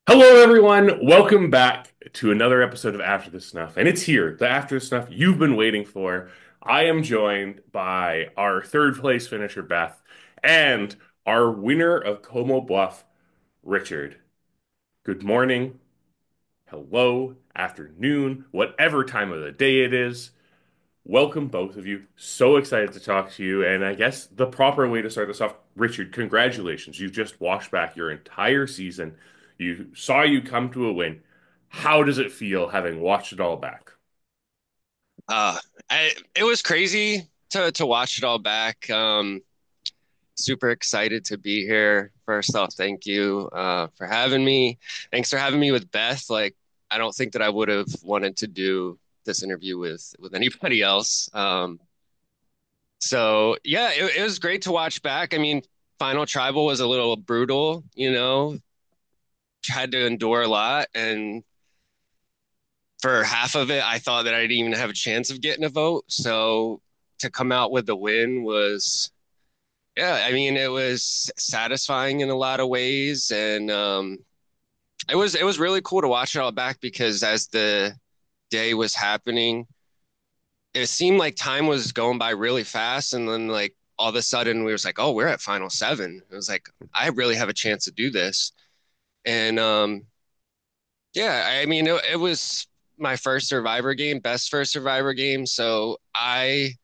Hello, everyone. Welcome back to another episode of After the Snuff. And it's here, the After the Snuff you've been waiting for. I am joined by our third place finisher, Beth, and our winner of Como Bluff, Richard. Good morning, hello, afternoon, whatever time of the day it is. Welcome, both of you. So excited to talk to you. And I guess the proper way to start this off, Richard, congratulations. You've just washed back your entire season. You saw you come to a win. How does it feel having watched it all back? Uh, it was crazy to watch it all back. Super excited to be here. First off, thank you for having me. Thanks for having me with Beth. I don't think that I would have wanted to do this interview with anybody else. So yeah, it was great to watch back. I mean, Final Tribal was a little brutal, had to endure a lot, and for half of it, I thought that I didn't even have a chance of getting a vote. So to come out with the win was, yeah, I mean, it was satisfying in a lot of ways, and it was really cool to watch it all back because as the day was happening, it seemed like time was going by really fast, and then like all of a sudden we was like, oh, we're at final seven. It was like I really have a chance to do this, and yeah, I mean, it was my first Survivor game, best first Survivor game. So I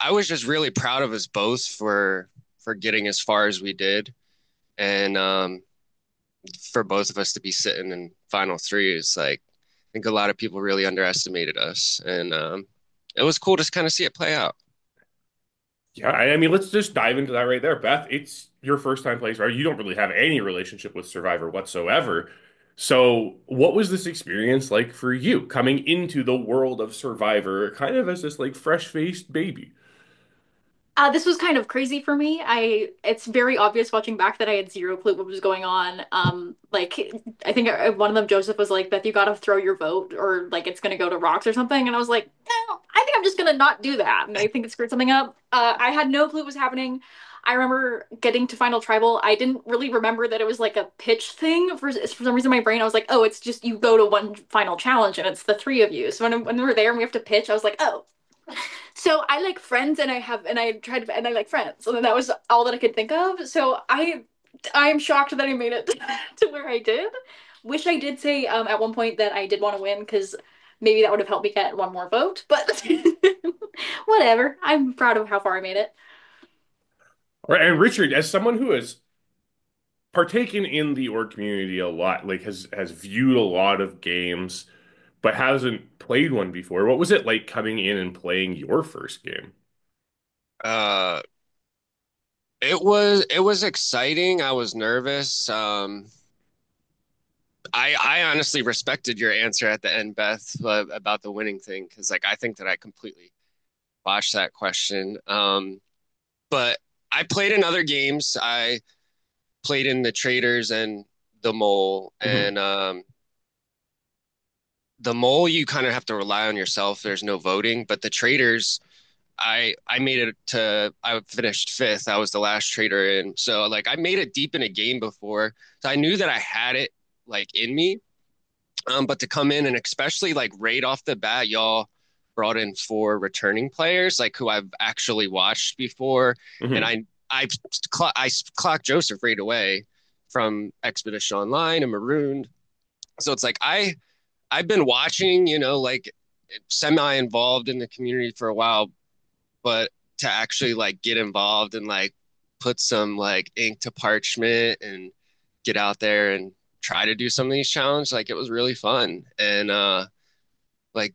was just really proud of us both for getting as far as we did, and for both of us to be sitting in final three is like I think a lot of people really underestimated us, and it was cool to kind of see it play out. Yeah, I mean, let's just dive into that right there. Beth, it's your first time playing Survivor. You don't really have any relationship with Survivor whatsoever. So, what was this experience like for you coming into the world of Survivor kind of as this like fresh-faced baby? This was kind of crazy for me. It's very obvious watching back that I had zero clue what was going on. I think one of them, Joseph, was like, Beth, you gotta throw your vote or like it's gonna go to rocks or something. And I was like, no, I think I'm just gonna not do that. And I think it screwed something up. I had no clue what was happening. I remember getting to Final Tribal. I didn't really remember that it was like a pitch thing. For some reason, my brain, I was like, oh, it's just you go to one final challenge and it's the three of you. So when we were there and we have to pitch, I was like, oh. So I like friends and I tried and I like friends. And then that was all that I could think of. So I'm shocked that I made it to where I did. Wish I did say at one point that I did want to win because maybe that would have helped me get one more vote, but whatever. I'm proud of how far I made it. All right, and Richard, as someone who has partaken in the org community a lot, like has viewed a lot of games, but hasn't played one before. What was it like coming in and playing your first game? Uh, it was exciting. I was nervous. I honestly respected your answer at the end, Beth, about the winning thing, because like I think that I completely botched that question. But I played in other games. I played in the Traders and the Mole, Mhm. and the Mole you kind of have to rely on yourself. There's no voting, but the Traders, I made it to I finished fifth. I was the last trader in, so like I made it deep in a game before, so I knew that I had it like in me. But to come in and especially like right off the bat, y'all brought in four returning players, like who I've actually watched before, and Mhm. I clocked Joseph right away from Expedition Online and Marooned. So it's like I've been watching, like semi involved in the community for a while, but to actually like get involved and like put some like ink to parchment and get out there and try to do some of these challenges, like it was really fun. And like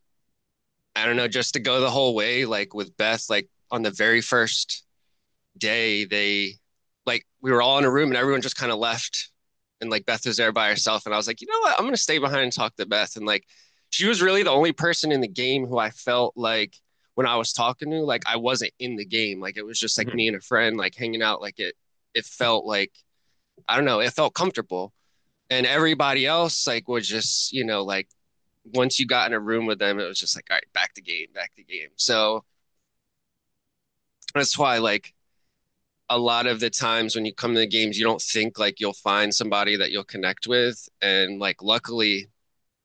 I don't know, just to go the whole way, like with Beth, like on the very first day, they like we were all in a room and everyone just kind of left. And like Beth was there by herself. And I was like, you know what? I'm gonna stay behind and talk to Beth. And like she was really the only person in the game who I felt like when I was talking to, like I wasn't in the game. Like it was just like Mhm. me and a friend like hanging out. Like it felt like I don't know, it felt comfortable. And everybody else like was just, like once you got in a room with them, it was just like, all right, back to game, back to game. So that's why like a lot of the times when you come to the games, you don't think like you'll find somebody that you'll connect with. And like luckily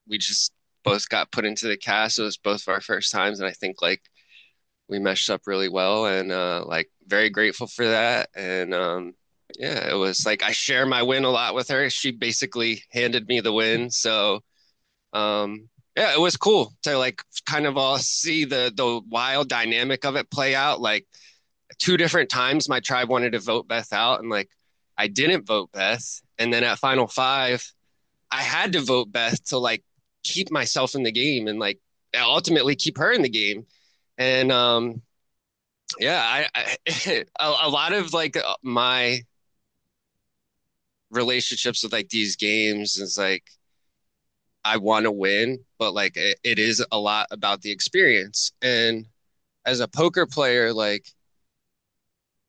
we just both got put into the cast. It was both of our first times, and I think like we meshed up really well, and like very grateful for that. And yeah, it was like I share my win a lot with her. She basically handed me the win. So yeah, it was cool to like kind of all see the wild dynamic of it play out. Like two different times my tribe wanted to vote Beth out, and like I didn't vote Beth. And then at Final Five, I had to vote Beth to like keep myself in the game and like ultimately keep her in the game. And yeah, a lot of like my relationships with like these games is like I want to win, but like it is a lot about the experience. And as a poker player, like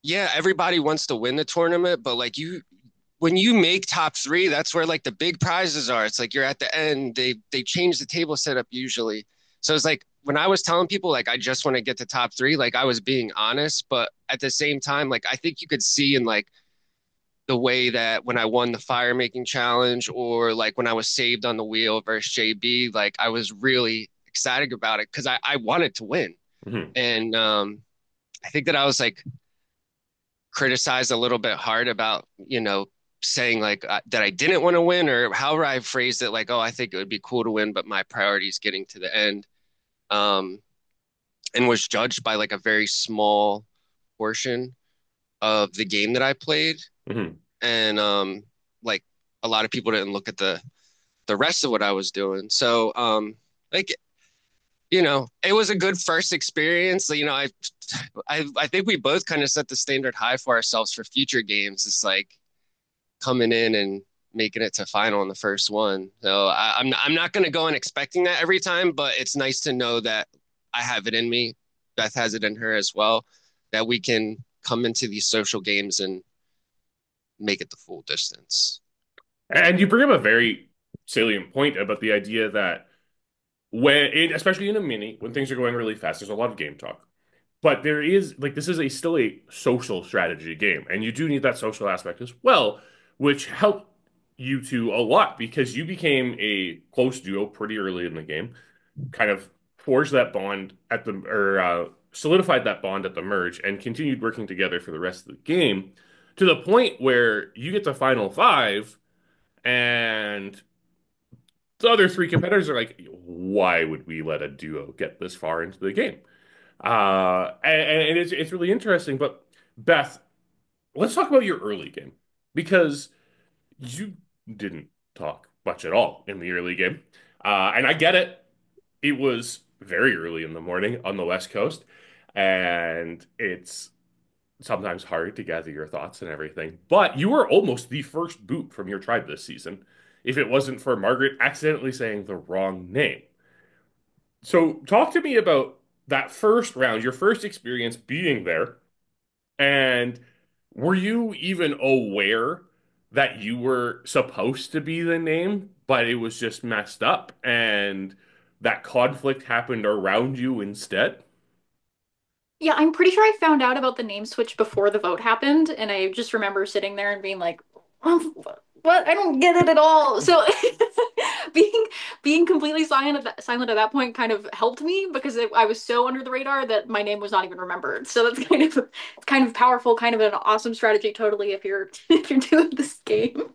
yeah, everybody wants to win the tournament, but like you when you make top three, that's where like the big prizes are. It's like you're at the end. They change the table setup usually. So it's like when I was telling people like I just want to get to top three, like I was being honest, but at the same time, like I think you could see in like the way that when I won the fire making challenge or like when I was saved on the wheel versus JB, like I was really excited about it because I wanted to win. Hmm. And I think that I was like criticized a little bit hard about, saying like that I didn't want to win or however I phrased it, like, oh, I think it would be cool to win, but my priority is getting to the end. Um, and was judged by like a very small portion of the game that I played. Hmm. And like a lot of people didn't look at the rest of what I was doing. So like it was a good first experience. I think we both kind of set the standard high for ourselves for future games. It's like coming in and making it to final in the first one. So I'm not going to go in expecting that every time, but it's nice to know that I have it in me. Beth has it in her as well, that we can come into these social games and make it the full distance. And you bring up a very salient point about the idea that especially in a mini, when things are going really fast, there's a lot of game talk. But there is like this is still a social strategy game, and you do need that social aspect as well, which helped you two a lot because you became a close duo pretty early in the game, kind of forged that bond at the or solidified that bond at the merge, and continued working together for the rest of the game to the point where you get to final five, and the other three competitors are like, "Why would we let a duo get this far into the game?" And it's really interesting. But Beth, let's talk about your early game because you didn't talk much at all in the early game. And I get it. It was very early in the morning on the West Coast, and it's sometimes hard to gather your thoughts and everything. But you were almost the first boot from your tribe this season, if it wasn't for Margret accidentally saying the wrong name. So talk to me about that first round, your first experience being there. And were you even aware that you were supposed to be the name, but it was just messed up and that conflict happened around you instead? Yeah, I'm pretty sure I found out about the name switch before the vote happened, and I just remember sitting there and being like, "Oh, what? I don't get it at all." So being being completely silent at that point kind of helped me because I was so under the radar that my name was not even remembered. So that's kind of powerful, kind of an awesome strategy totally if you're if you're doing this game.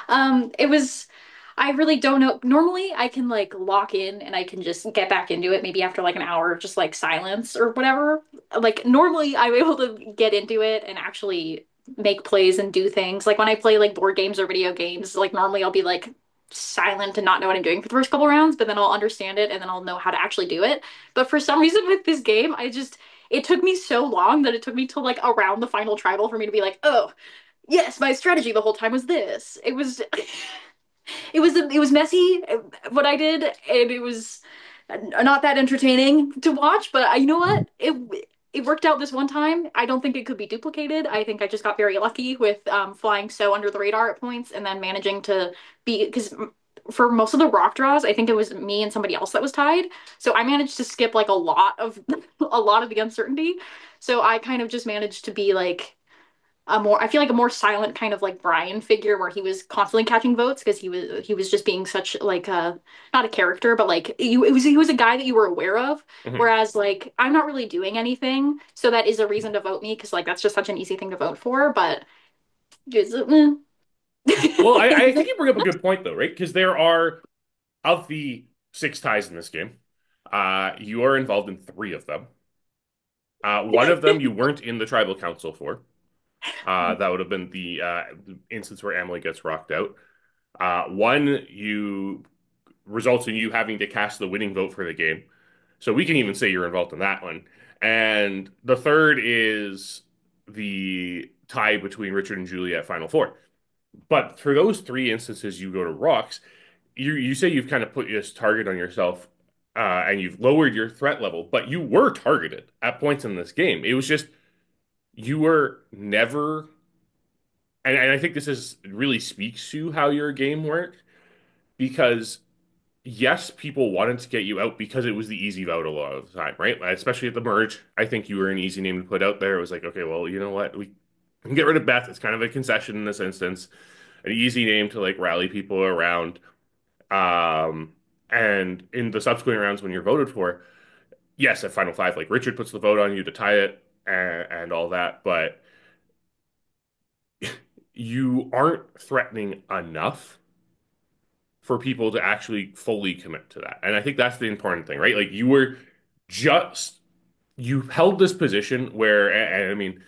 It was, I really don't know. Normally, I can like lock in and I can just get back into it maybe after like an hour of just like silence or whatever. Like, normally, I'm able to get into it and actually make plays and do things. Like, when I play like board games or video games, like, normally I'll be like silent and not know what I'm doing for the first couple rounds, but then I'll understand it and then I'll know how to actually do it. But for some reason with this game, it took me so long that it took me till like around the final tribal for me to be like, oh, yes, my strategy the whole time was this. It was it was messy what I did, and it was not that entertaining to watch. But you know what? It worked out this one time. I don't think it could be duplicated. I think I just got very lucky with flying so under the radar at points, and then managing to be because for most of the rock draws, I think it was me and somebody else that was tied. So I managed to skip like a lot of a lot of the uncertainty. So I kind of just managed to be like I feel like a more silent kind of like Brien figure where he was constantly catching votes because he was just being such like a not a character, but like he was a guy that you were aware of. Mhm. Whereas like I'm not really doing anything, so that is a reason to vote me because like that's just such an easy thing to vote for. But just, Well, I think you bring up a good point though, right? Because there are of the six ties in this game, you are involved in three of them. One of them you weren't in the tribal council for. That would have been the instance where Emily gets rocked out. One you results in you having to cast the winning vote for the game. So we can even say you're involved in that one. And the third is the tie between Richard and Julia at Final Four. But for those three instances, you go to rocks. You say you've kind of put this target on yourself, and you've lowered your threat level, but you were targeted at points in this game. It was just you were never, and I think this is really speaks to how your game worked because yes, people wanted to get you out because it was the easy vote a lot of the time, right? Especially at the merge. I think you were an easy name to put out there. It was like, okay, well, you know what? We can get rid of Beth. It's kind of a concession in this instance. An easy name to like rally people around. Um, and in the subsequent rounds when you're voted for, yes, at Final Five, like Richard puts the vote on you to tie it and all that, but you aren't threatening enough for people to actually fully commit to that. And I think that's the important thing, right? Like you were just you held this position where, and I mean,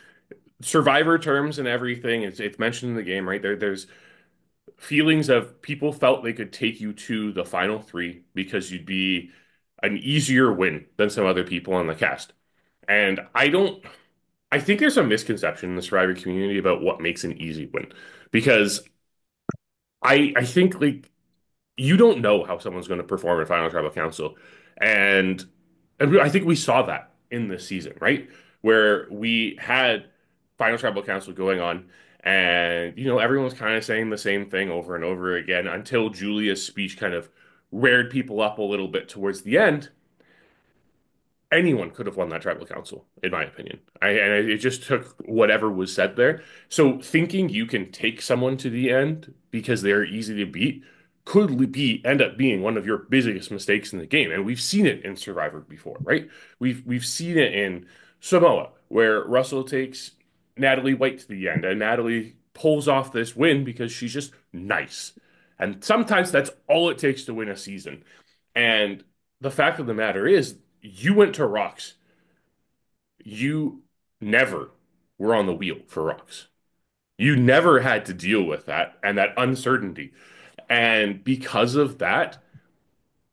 survivor terms and everything, it's mentioned in the game, right? There's feelings of people felt they could take you to the final three because you'd be an easier win than some other people on the cast. And I think there's a misconception in the survivor community about what makes an easy win because I think like you don't know how someone's going to perform in Final Tribal Council. And, and I think we saw that in this season, right? Where we had Final Tribal Council going on, and everyone was kind of saying the same thing over and over again until Julia's speech kind of reared people up a little bit towards the end. Anyone could have won that tribal council, in my opinion. It just took whatever was said there. So thinking you can take someone to the end because they're easy to beat could be end up being one of your biggest mistakes in the game. And we've seen it in Survivor before, right? We've seen it in Samoa, where Russell takes Natalie White to the end, and Natalie pulls off this win because she's just nice. And sometimes that's all it takes to win a season. And the fact of the matter is, you went to rocks. You never were on the wheel for rocks. You never had to deal with that and that uncertainty. And because of that,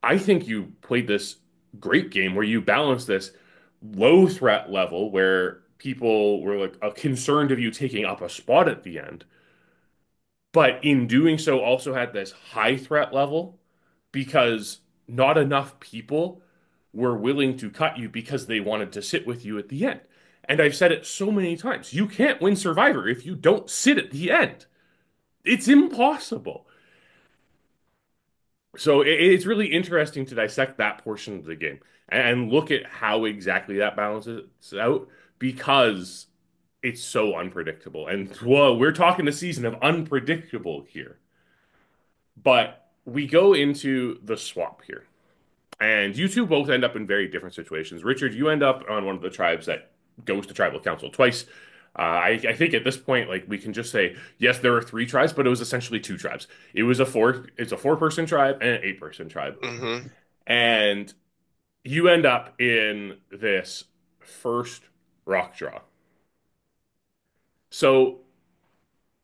I think you played this great game where you balanced this low threat level where people were like concerned of you taking up a spot at the end, but in doing so also had this high threat level because not enough people were willing to cut you because they wanted to sit with you at the end. And I've said it so many times. You can't win Survivor if you don't sit at the end. It's impossible. So it's really interesting to dissect that portion of the game and look at how exactly that balances out because it's so unpredictable. And well, we're talking a season of unpredictable here. But we go into the swap here. And you two both end up in very different situations. Richard, you end up on one of the tribes that goes to tribal council twice. I think at this point, like we can just say, yes, there are three tribes, but it was essentially two tribes. It's a four-person tribe and an eight-person tribe. Mm-hmm. And you end up in this first rock draw. So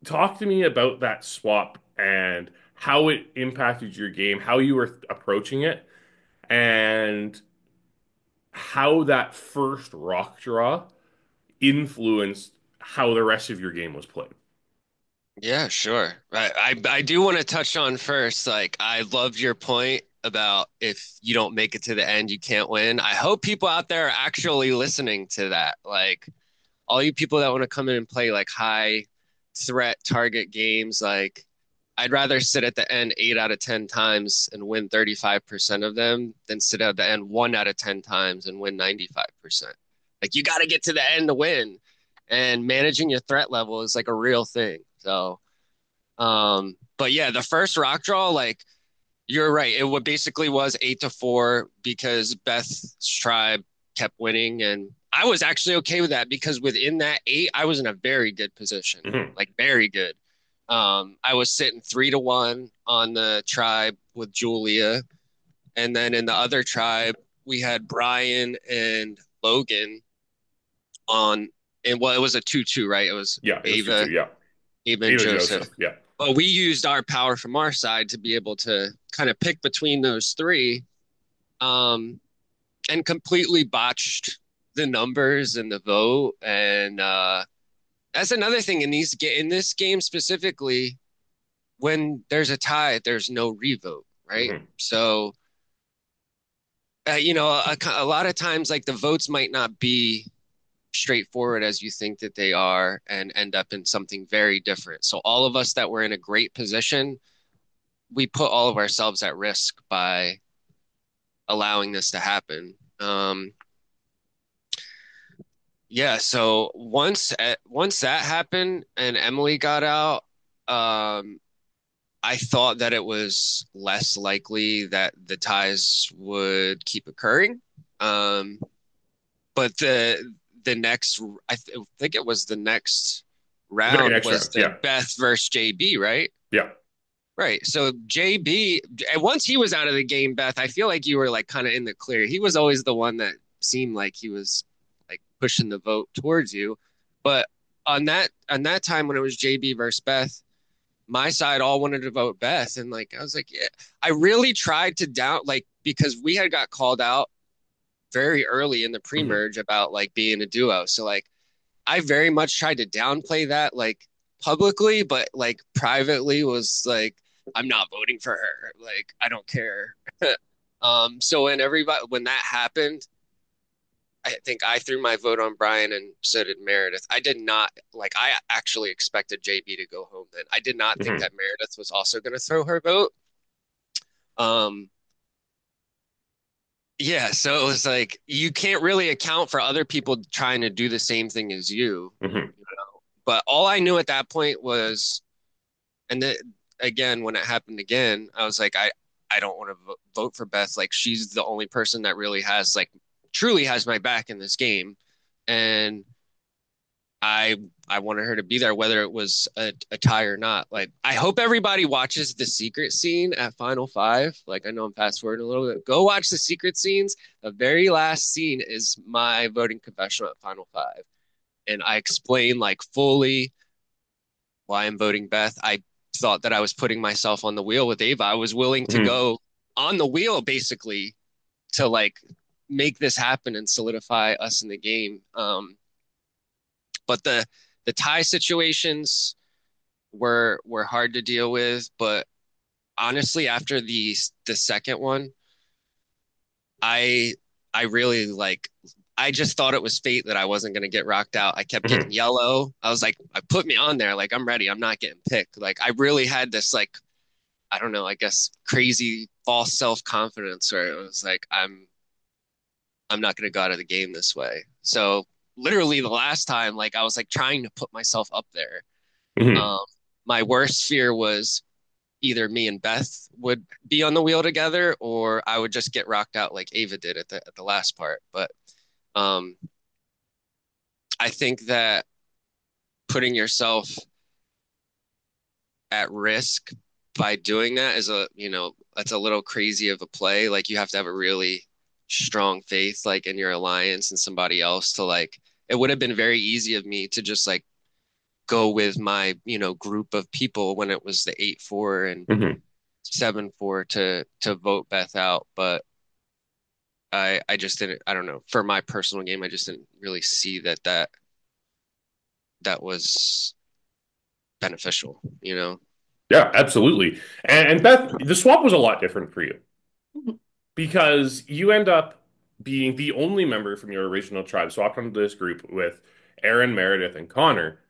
talk to me about that swap and how it impacted your game, how you were approaching it, and how that first rock draw influenced how the rest of your game was played. Yeah, sure. I do want to touch on first, like I loved your point about if you don't make it to the end, you can't win. I hope people out there are actually listening to that. Like all you people that want to come in and play like high threat target games, like I'd rather sit at the end 8 out of 10 times and win 35% of them than sit at the end 1 out of 10 times and win 95%. Like you got to get to the end to win. and managing your threat level is like a real thing. So, but yeah, the first rock draw, like you're right. It what basically was 8-4 because Beth's tribe kept winning, and I was actually okay with that because within that eight, I was in a very good position, Hmm. like very good. I was sitting 3-1 on the tribe with Julia, and then in the other tribe, we had Brien and Logan on, and well, it was a 2-2, right? It was Yeah, it was 2-2. Ava, Yeah. Ava and Ava Joseph. Joseph. Yeah. But we used our power from our side to be able to kind of pick between those three, um, and completely botched the numbers and the vote. And that's another thing in this game specifically. When there's a tie, there's no revote, right? Hmm. So a lot of times, like the votes might not be straightforward as you think that they are and end up in something very different. So all of us that were in a great position, we put all of ourselves at risk by allowing this to happen. Yeah, so once that happened and Emily got out, I thought that it was less likely that the ties would keep occurring. Um, but the next, think it was the next Very round next was round. the Yeah. Beth versus JB, right? Yeah. Right. So JB, and once he was out of the game, Beth, I feel like you were like kind of in the clear. He was always the one that seemed like he was like pushing the vote towards you. But on that time when it was JB versus Beth, my side all wanted to vote Beth, and like I was like, yeah, I really tried to down like because we had got called out very early in the Hmm. pre-merge about like being a duo. So like I very much tried to downplay that like publicly, but like privately was like, I'm not voting for her. Like, I don't care. So when that happened, I think I threw my vote on Brien and so did Meredith. I did not like I actually expected JB to go home then. I did not think Hmm. that Meredith was also gonna throw her vote. Um yeah, so it was like you can't really account for other people trying to do the same thing as Hmm. you know. But all I knew at that point was And then again, when it happened again, I was like, I don't want to vote for Beth. Like she's the only person that really has like truly has my back in this game, and I I wanted her to be there, whether it was a tie or not. Like I hope everybody watches the secret scene at Final Five. Like I know I'm fast forwarding a little bit. Go watch the secret scenes. The very last scene is my voting confessional at Final Five, and I explain like fully why I'm voting Beth. I thought that I was putting myself on the wheel with Ava. I was willing to Hmm. go on the wheel basically to like make this happen and solidify us in the game. But the tie situations were hard to deal with. But honestly, after the second one, I I really like I just thought it was fate that I wasn't going to get rocked out. I kept getting Hmm. yellow. I was like, I put me on there. Like, I'm ready. I'm not getting picked. Like, I really had this, like, I don't know, I guess crazy false self-confidence where it was like, I'm not going to go out of the game this way. So literally the last time, like, I was like trying to put myself up there. Hmm. Um, my worst fear was either me and Beth would be on the wheel together or I would just get rocked out like Ava did at the last part. But um, I think that putting yourself at risk by doing that is that's a little crazy of a play. Like you have to have a really strong faith like in your alliance and somebody else to like it would have been very easy of me to just like go with my, group of people when it was the 8-4 and Hmm. 7-4 to vote Beth out. But I just didn't I don't know. For my personal game, I just didn't really see that was beneficial. Yeah, absolutely. And Beth, the swap was a lot different for you because you end up being the only member from your original tribe swapped onto this group with Erin, Meredith, and Connor,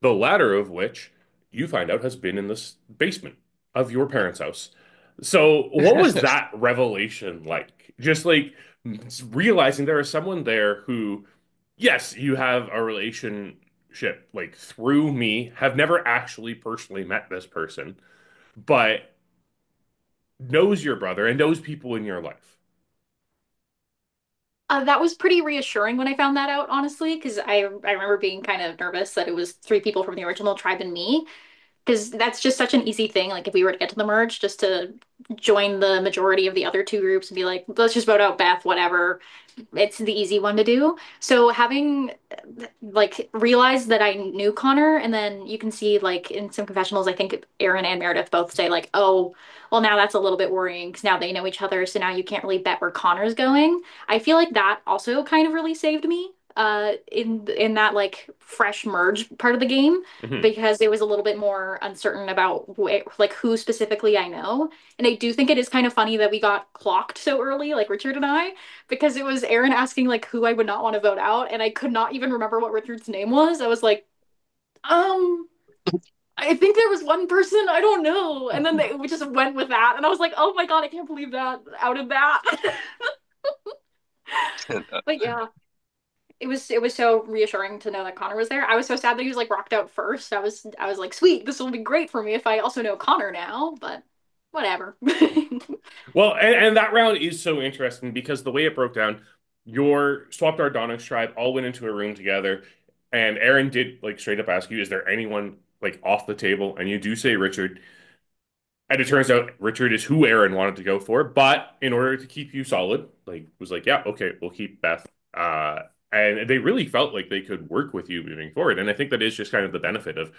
the latter of which you find out has been in this basement of your parents' house. So, what was that revelation like? Just like realizing there is someone there who, yes, you have a relation relationship like through me, have never actually personally met this person, but knows your brother and knows people in your life. That was pretty reassuring when I found that out, honestly, because I remember being kind of nervous that it was three people from the original tribe and me, because that's just such an easy thing. Like if we were to get to the merge, just to join the majority of the other two groups and be like, let's just vote out Beth, whatever. It's the easy one to do. So having like realized that I knew Connor, and then you can see like in some confessionals, I think Erin and Meredith both say like, oh, well now that's a little bit worrying because now they know each other, so now you can't really bet where Connor's going. I feel like that also kind of really saved me in that like fresh merge part of the game Mhm. because it was a little bit more uncertain about like who specifically I know. And I do think it is kind of funny that we got clocked so early, like Richard and I, because it was Erin asking like who I would not want to vote out, and I could not even remember what Richard's name was. I was like, um, I think there was one person, I don't know. And then we just went with that, and I was like, oh my God, I can't believe that outed that. But yeah, it was so reassuring to know that Connor was there. I was so sad that he was like rocked out first. I was like, sweet, this will be great for me if I also know Connor now, but whatever. Well, and that round is so interesting because the way it broke down, your swapped Ardonics tribe all went into a room together, and Aaron did like straight up ask you, "Is there anyone like off the table?" And you do say Richard, and it turns out Richard is who Aaron wanted to go for, but in order to keep you solid, like was like, "Yeah, okay, we'll keep Beth." And they really felt like they could work with you moving forward, and I think that is just kind of the benefit of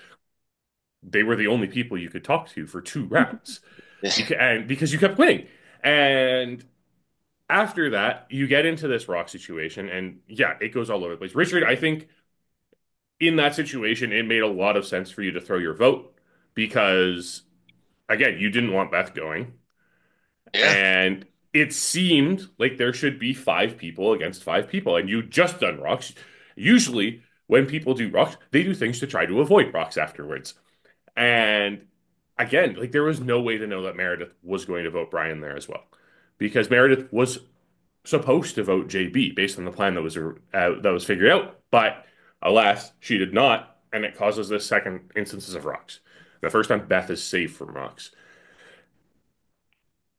they were the only people you could talk to for 2 rounds because you kept winning. And after that, you get into this rock situation, and yeah, it goes all over the place. Richard, I think in that situation, it made a lot of sense for you to throw your vote because, again, you didn't want Beth going, Yeah, and it seemed like there should be 5 people against 5 people, and you just done rocks. Usually, when people do rocks, they do things to try to avoid rocks afterwards. And again, like there was no way to know that Meredith was going to vote Brien there as well, because Meredith was supposed to vote JB based on the plan that was figured out, but alas, she did not, and it causes this second instances of rocks. The first time Beth is saved from rocks.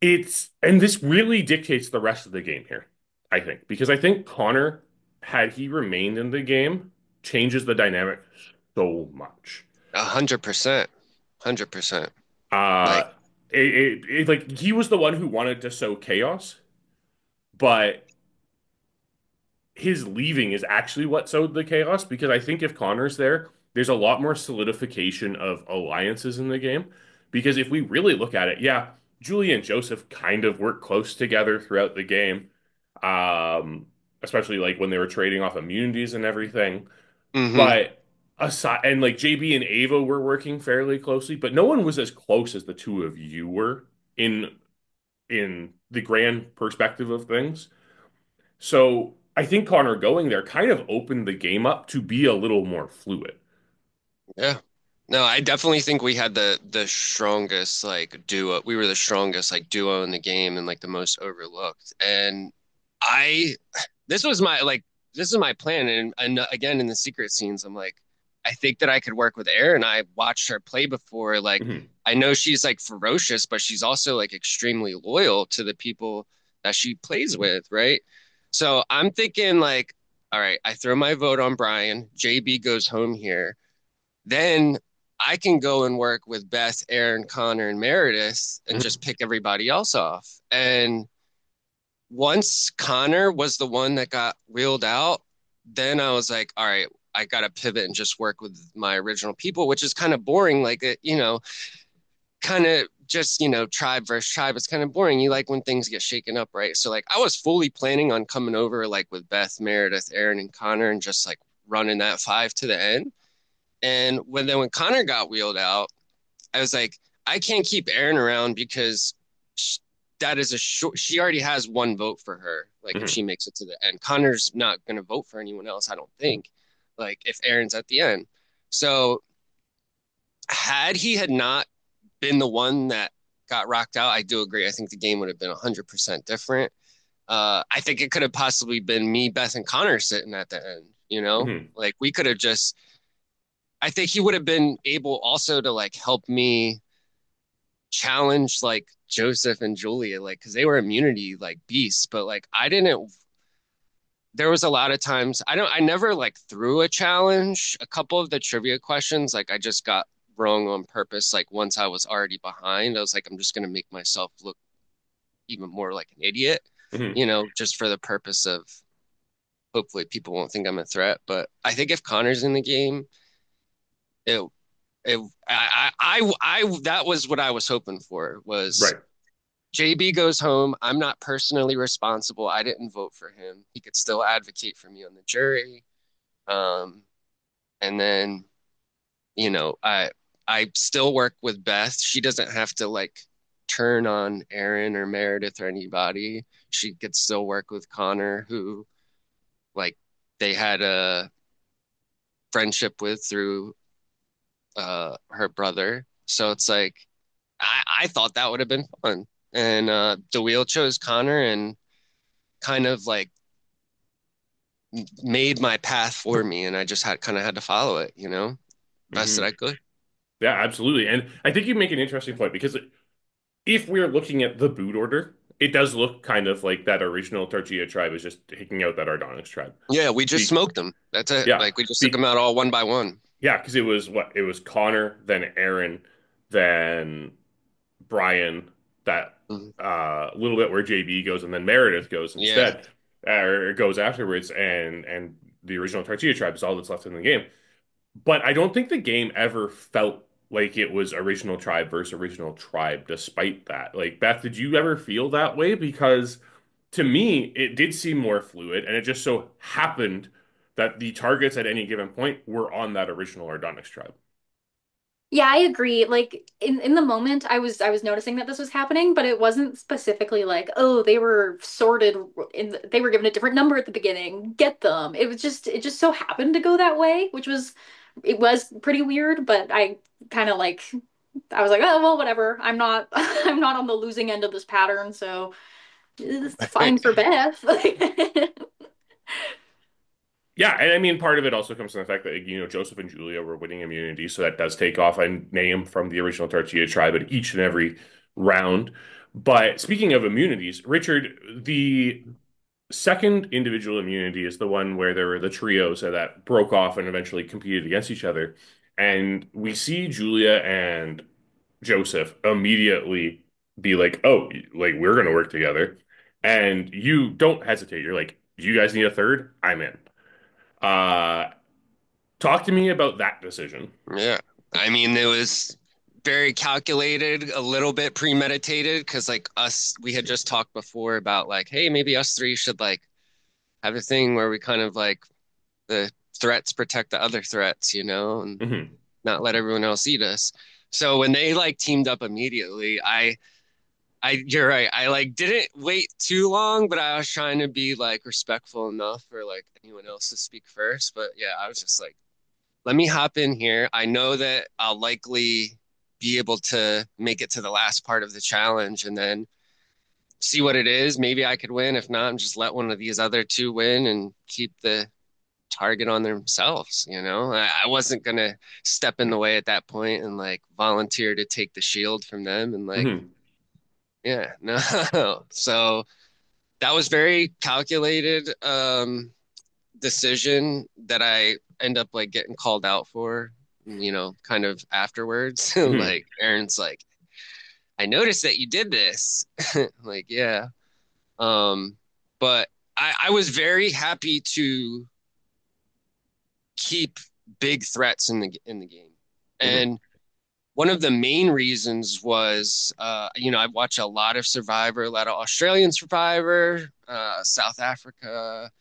And this really dictates the rest of the game here, I think, because I think Connor, had he remained in the game, changes the dynamic so much. 100%, 100%. Uh, Like, like he was the one who wanted to sow chaos, but his leaving is actually what sowed the chaos because I think if Connor's there, there's a lot more solidification of alliances in the game. Because if we really look at it, yeah, Julie and Joseph kind of work close together throughout the game, um, especially like when they were trading off immunities and everything. mm-hmm. But aside, and like JB and Ava were working fairly closely, but no one was as close as the two of you were in in the grand perspective of things. So I think Connor going there kind of opened the game up to be a little more fluid. Yeah. No, I definitely think we had the strongest like duo. We were the strongest like duo in the game and like the most overlooked. And I this was my like this is my plan. And again in the secret scenes, I'm like, I think that I could work with Erin. I watched her play before. Like Mhm. I know she's like ferocious, but she's also like extremely loyal to the people that she plays with, right? So I'm thinking like, all right, I throw my vote on Brien. JB goes home here. Then I can go and work with Beth, Erin, Connor, and Meredith and just Mhm. pick everybody else off. And once Connor was the one that got wheeled out, then I was like, all right, I got to pivot and just work with my original people, which is kind of boring. Like, kind of just, tribe versus tribe. It's kind of boring. You like when things get shaken up, right? So, like, I was fully planning on coming over, like, with Beth, Meredith, Erin, and Connor and just like running that 5 to the end. And when Connor got wheeled out, I was like, I can't keep Erin around because sh that is a short. She already has one vote for her. Like if Mhm. she makes it to the end, Connor's not going to vote for anyone else. I don't think. Like if Erin's at the end, so had he had not been the one that got rocked out, I do agree. I think the game would have been 100% different. I think it could have possibly been me, Beth, and Connor sitting at the end. Mhm. Like we could have just I think he would have been able also to like help me challenge like Joseph and Julia, like because they were immunity like beasts, but like I didn't. There was a lot of times I never like threw a challenge. A couple of the trivia questions, like I just got wrong on purpose. Like once I was already behind, I was like, I'm just gonna make myself look even more like an idiot, Hmm. just for the purpose of hopefully people won't think I'm a threat. But I think if Connor's in the game, it it that was what I was hoping for was Right. JB goes home. I'm not personally responsible. I didn't vote for him. He could still advocate for me on the jury. Um, and then, I still work with Beth. She doesn't have to like turn on Erin or Meredith or anybody. She could still work with Connor, who like they had a friendship with through her brother. So it's like I thought that would have been fun. And the wheel chose Connor and kind of like made my path for me, and I just had to follow it, best that Hmm. I could. Yeah, absolutely. And I think you make an interesting point because if we're looking at the boot order, it does look kind of like that original Tortilla tribe is just taking out that Ardonix tribe. Yeah, we just Be smoked them. That's it. yeah, Like we just took them be out all one by one. yeah, because it was what? It was Connor, then Aaron, then Brien, that Mhm. little bit where JB goes, and then Meredith goes Yeah. instead, or goes afterwards, and the original Tortilla tribe is all that's left in the game. But I don't think the game ever felt like it was original tribe versus original tribe, despite that. Like, Beth, did you ever feel that way? Because to me, it did seem more fluid, and it just so happened that the targets at any given point were on that original Ardonix tribe. Yeah, I agree. Like in the moment I was noticing that this was happening, but it wasn't specifically like, oh, they were sorted they were given a different number at the beginning. Get them. It just so happened to go that way, which was it was pretty weird, but I kind of like I was like, oh, well, whatever. I'm not I'm not on the losing end of this pattern, so it's fine for Beth. Yeah, and I mean, part of it also comes from the fact that, Joseph and Julia were winning immunity, so that does take off a name from the original Tortilla tribe at each and every round. But speaking of immunities, Richard, the second individual immunity is the one where there were the trios that broke off and eventually competed against each other. And we see Julia and Joseph immediately be like, oh, like we're going to work together. And you don't hesitate. You're like, you guys need a third? I'm in. Uh, Talk to me about that decision. Yeah. I mean, it was very calculated, a little bit premeditated, because like us, we had just talked before about like, hey, maybe us three should like have a thing where we kind of like the threats protect the other threats, and Hmm. not let everyone else eat us. So when they like teamed up immediately, you're right. I like didn't wait too long, but I was trying to be like respectful enough for like anyone else to speak first. But yeah, I was just like, let me hop in here. I know that I'll likely be able to make it to the last part of the challenge and then see what it is. Maybe I could win. If not, just let one of these other two win and keep the target on themselves. I wasn't gonna step in the way at that point and like volunteer to take the shield from them and like, Hmm. yeah, no. So that was very calculated decision that I end up like getting called out for, kind of afterwards. Hmm. Like Erin's like, I noticed that you did this. Like, yeah. Um, but I was very happy to keep big threats in the game. Hmm. And one of the main reasons was, I watch a lot of Survivor, a lot of Australian Survivor, South Africa,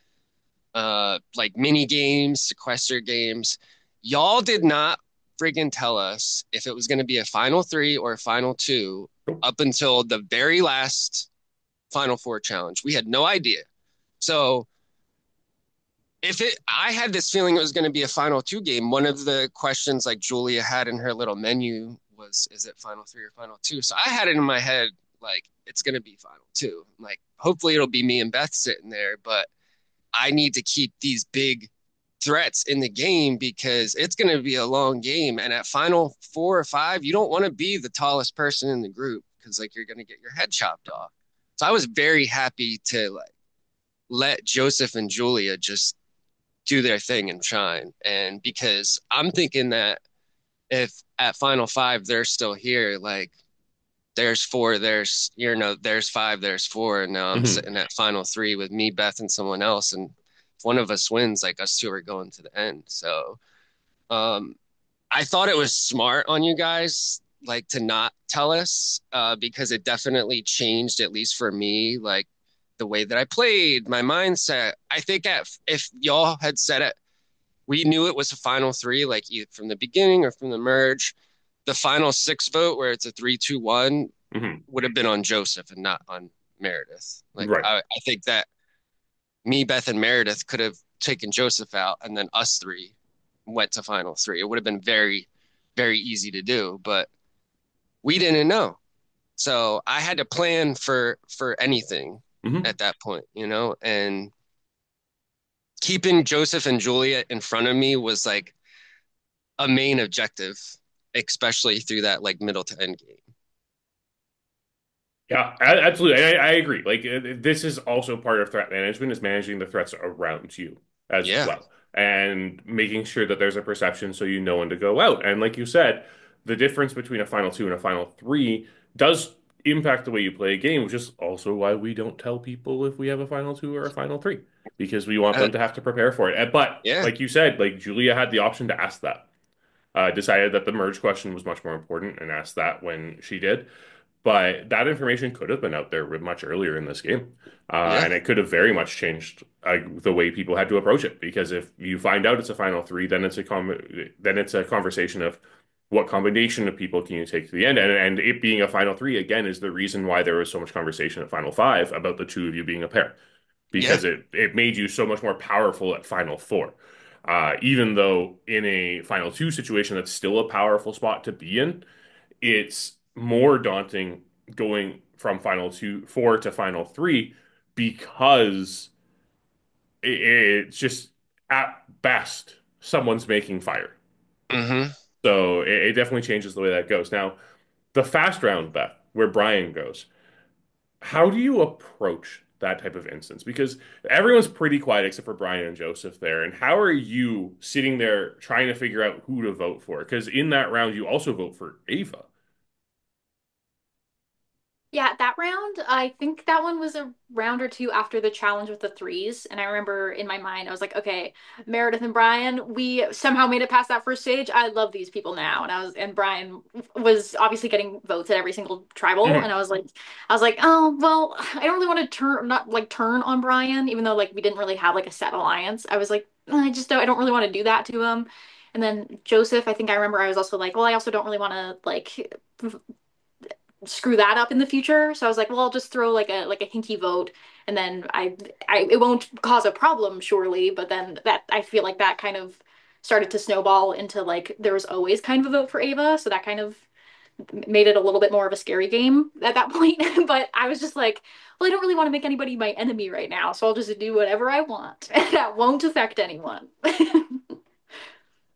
like mini games, sequester games. Y'all did not friggin' tell us if it was going to be a final three or a final two up until the very last final four challenge. We had no idea. So I had this feeling it was going to be a final two game. One of the questions like Julia had in her little menu was, is it final three or final two? So I had it in my head, like, it's going to be final two. Like, hopefully it'll be me and Beth sitting there, but I need to keep these big threats in the game because it's going to be a long game. And at final 4 or 5, you don't want to be the tallest person in the group because like you're going to get your head chopped off. So I was very happy to like let Joseph and Julia just do their thing and shine. And because I'm thinking that if at final 5 they're still here, like there's 4, there's there's 5, there's 4, and now I'm Mhm. sitting at final 3 with me, Beth, and someone else, and if one of us wins, like us two are going to the end. So um, I thought it was smart on you guys, like to not tell us, because it definitely changed, at least for me, like the way that I played, my mindset. I think if y'all had said it, we knew it was a final 3, like either from the beginning or from the merge. The final 6 vote, where it's a 3-2-1, Mhm. would have been on Joseph and not on Meredith. Like Right. I think that me, Beth, and Meredith could have taken Joseph out, and then us three went to final 3. It would have been very, very easy to do, but we didn't know. So I had to plan for anything Mhm. at that point, and keeping Joseph and Julia in front of me was like a main objective, especially through that like middle to end game. Yeah, absolutely. I agree. Like this is also part of threat management is managing the threats around you as Yeah, well and making sure that there's a perception so you know when to go out. And like you said, the difference between a final 2 and a final 3 does impact the way you play a game, which is also why we don't tell people if we have a final 2 or a final 3 because we want uh, them to have to prepare for it. But yeah, like you said, like Julia had the option to ask that. Decided that the merge question was much more important and asked that when she did. But that information could have been out there much earlier in this game. yeah, And it could have very much changed the way people had to approach it. Because if you find out it's a final 3, then it's a conversation of what combination of people can you take to the end. And it being a final 3 again is the reason why there was so much conversation at final 5 about the two of you being a pair yeah. because it made you so much more powerful at final 4. Even though in a final 2 situation, that's still a powerful spot to be in, it's more daunting going from final 2, 4 to final 3 because it's just at best someone's making fire. Hmm. So it definitely changes the way that goes. Now, the fast round, Beth, where Brien goes. How do you approach that type of instance? Because everyone's pretty quiet except for Brian and Joseph there. And how are you sitting there trying to figure out who to vote for? Because in that round, you also vote for Ava. Yeah, that round, I think that one was a round or two after the challenge with the threes. And I remember in my mind, I was like, okay, Meredith and Brien, we somehow made it past that first stage. I love these people now. And Brien was obviously getting votes at every single tribal. And Mhm. I was like, oh, well, I don't really want to turn on Brien, even though like we didn't really have like a set alliance. I was like, I don't really want to do that to him. And then Joseph, I think I remember I was also like, well, I also don't really want to like screw that up in the future. So I was like, well, I'll just throw like a hinky vote, and then I it won't cause a problem, surely. But then that I feel like that kind of started to snowball into like there was always kind of a vote for Ava, so that kind of made it a little bit more of a scary game at that point. But I was just like, well, I don't really want to make anybody my enemy right now, so I'll just do whatever I want. That won't affect anyone.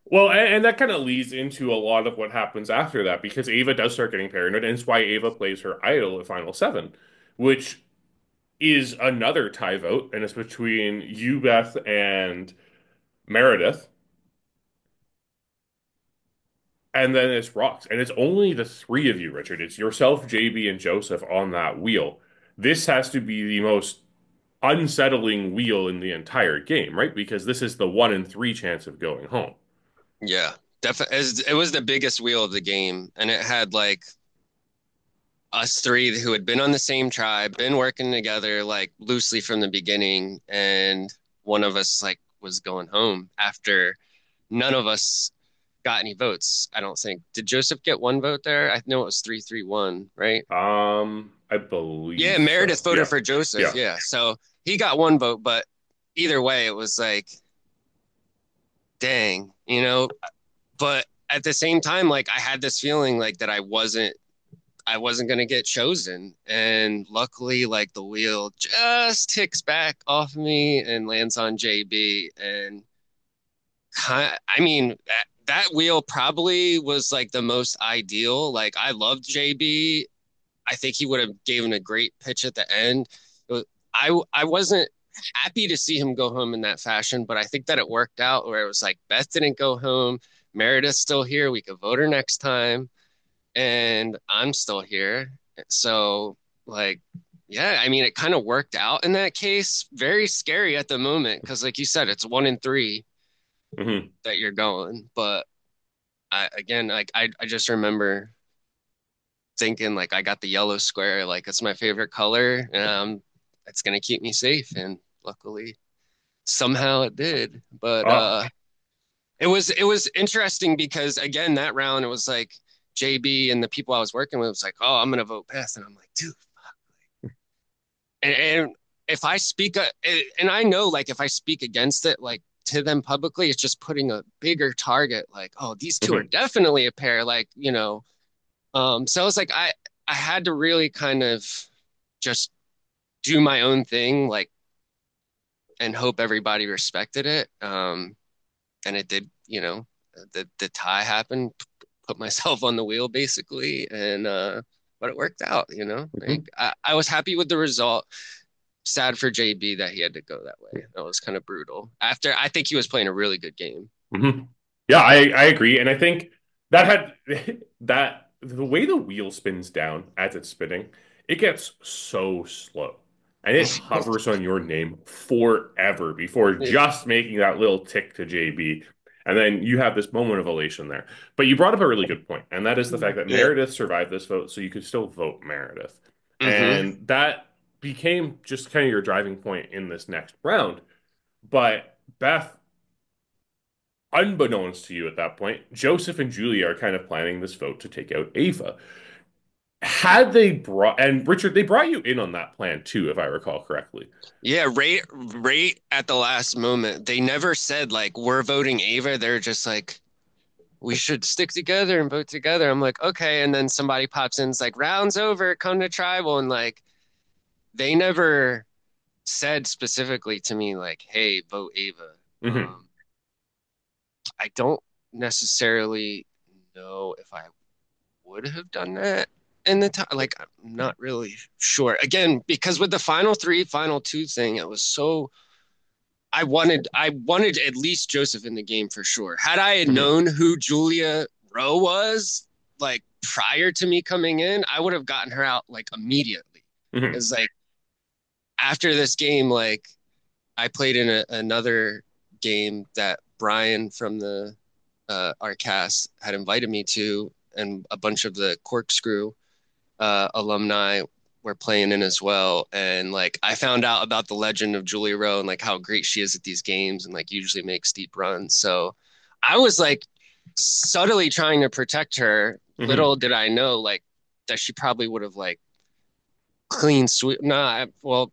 Well, and that kind of leads into a lot of what happens after that because Ava does start getting paranoid, and it's why Ava plays her idol at Final Seven, which is another tie vote, and it's between you, Beth, and Meredith. And then it's rocks. And it's only the three of you, Richard. It's yourself, JB, and Joseph on that wheel. This has to be the most unsettling wheel in the entire game, right? Because this is the 1 in 3 chance of going home. Yeah, definitely. It was the biggest wheel of the game, and it had like us three who had been on the same tribe, been working together like loosely from the beginning, and one of us like was going home after none of us got any votes. I don't think. Did Joseph get one vote there? I know it was 3-3-1, right? I Yeah, believe so. Meredith voted Yeah. for Joseph. Yeah. Yeah, so he got one vote, but either way, it was like, dang. But at the same time, like I had this feeling like that I wasn't gonna get chosen. And luckily, like the wheel just ticks back off me and lands on JB. And I mean, that wheel probably was like the most ideal. Like I loved JB. I think he would have given a great pitch at the end. I wasn't happy to see him go home in that fashion, but I think that it worked out where it was like Beth didn't go home, Meredith's still here, we could vote her next time, and I'm still here. So like, yeah, I mean, it kind of worked out in that case. Very scary at the moment because, like you said, it's 1 in 3 Hmm. that you're going. But again, like I just remember thinking like I got the yellow square, like it's my favorite color, and it's gonna keep me safe. And luckily, somehow it did. But Oh, it was interesting because again, that round it was like JB and the people I was working with was like, oh, I'm gonna vote Beth, and I'm like, dude, and if I speak, and I know like if I speak against it, like to them publicly, it's just putting a bigger target. Like, oh, these two are mhm, definitely a pair. Like, so I was like, I had to really kind of just do my own thing, like, and hope everybody respected it. And it did, the tie happened, put myself on the wheel basically, and but it worked out, Like mhm, I was happy with the result. Sad for JB that he had to go that way. That was kind of brutal. After I think he was playing a really good game. mhm. Yeah, I agree, and I think that had that the way the wheel spins down as it's spinning, it gets so slow, and it hovers on your name forever before just making that little tick to JB, and then you have this moment of elation there. But you brought up a really good point, and that is the fact that Yeah. Meredith survived this vote, so you could still vote Meredith, Mm-hmm. and that became just kind of your driving point in this next round. But Beth, unbeknownst to you at that point, Joseph and Julia are kind of planning this vote to take out Ava. Had they brought, and Richard, they brought you in on that plan too, if I recall correctly. Yeah, right at the last moment. They never said like we're voting Ava. They're just like we should stick together and vote together. I'm like, okay. And then somebody pops in, it's like rounds over, come to tribal. And like they never said specifically to me like, hey, vote Ava. Hmm. I don't necessarily know if I would have done that in the time. Like, I'm not really sure. Again, because with the final three, final two thing, it was so. I wanted at least Joseph in the game for sure. Had I had Hmm. known who Julia Rowe was, like prior to me coming in, I would have gotten her out like immediately. Hmm. It's like after this game, like I played in another game that Brien from the our cast had invited me to, and a bunch of the Corkscrew alumni were playing in as well. And like I found out about the legend of Julia Rowe and like how great she is at these games and like usually makes deep runs. So I was like subtly trying to protect her. Hmm. Little did I know like that she probably would have like clean sweep. Nah, well,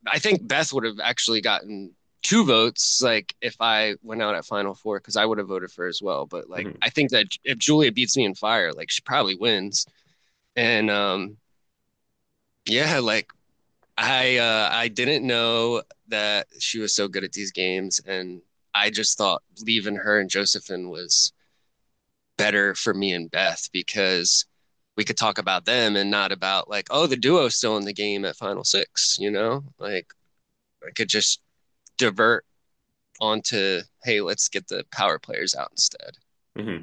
I think Beth would have actually gotten 2 votes like if I went out at final four because I would have voted for her as well. But like Hmm. I think that if Julia beats me in fire, like she probably wins. And yeah, like I didn't know that she was so good at these games, and I just thought leaving her and Josephine was better for me and Beth because we could talk about them and not about like, oh, the duo's still in the game at Final Six, Like I could just divert onto, hey, let's get the power players out instead. Hmm.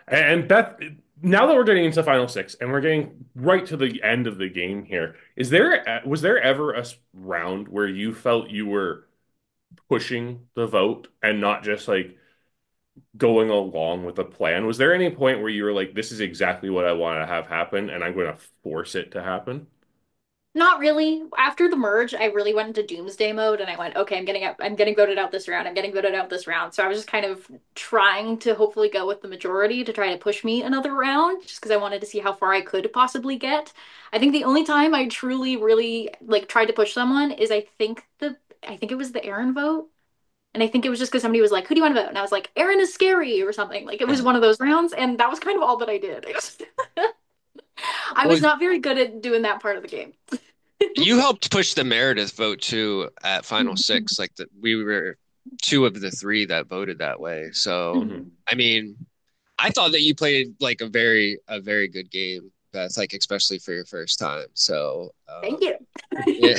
And Beth, now that we're getting into the final six and we're getting right to the end of the game here, was there ever a round where you felt you were pushing the vote and not just like going along with the plan? Was there any point where you were like, this is exactly what I want to have happen and I'm going to force it to happen? Not really. After the merge, I really went into doomsday mode and I went, okay, I'm getting voted out this round. I'm getting voted out this round. So I was just kind of trying to hopefully go with the majority to try to push me another round just because I wanted to see how far I could possibly get. I think the only time I truly really like tried to push someone is I think it was the Erin vote. And I think it was just because somebody was like, who do you want to vote? And I was like, Erin is scary or something. Like it was one of those rounds, and that was kind of all that I did. I Well, was not very good at doing that part of the game. you helped push the Meredith vote too at Final Six. Like that we were. two of the three that voted that way. So, Mhm. I mean, I thought that you played like a very good game, Beth, like especially for your first time. So, Thank you. yeah,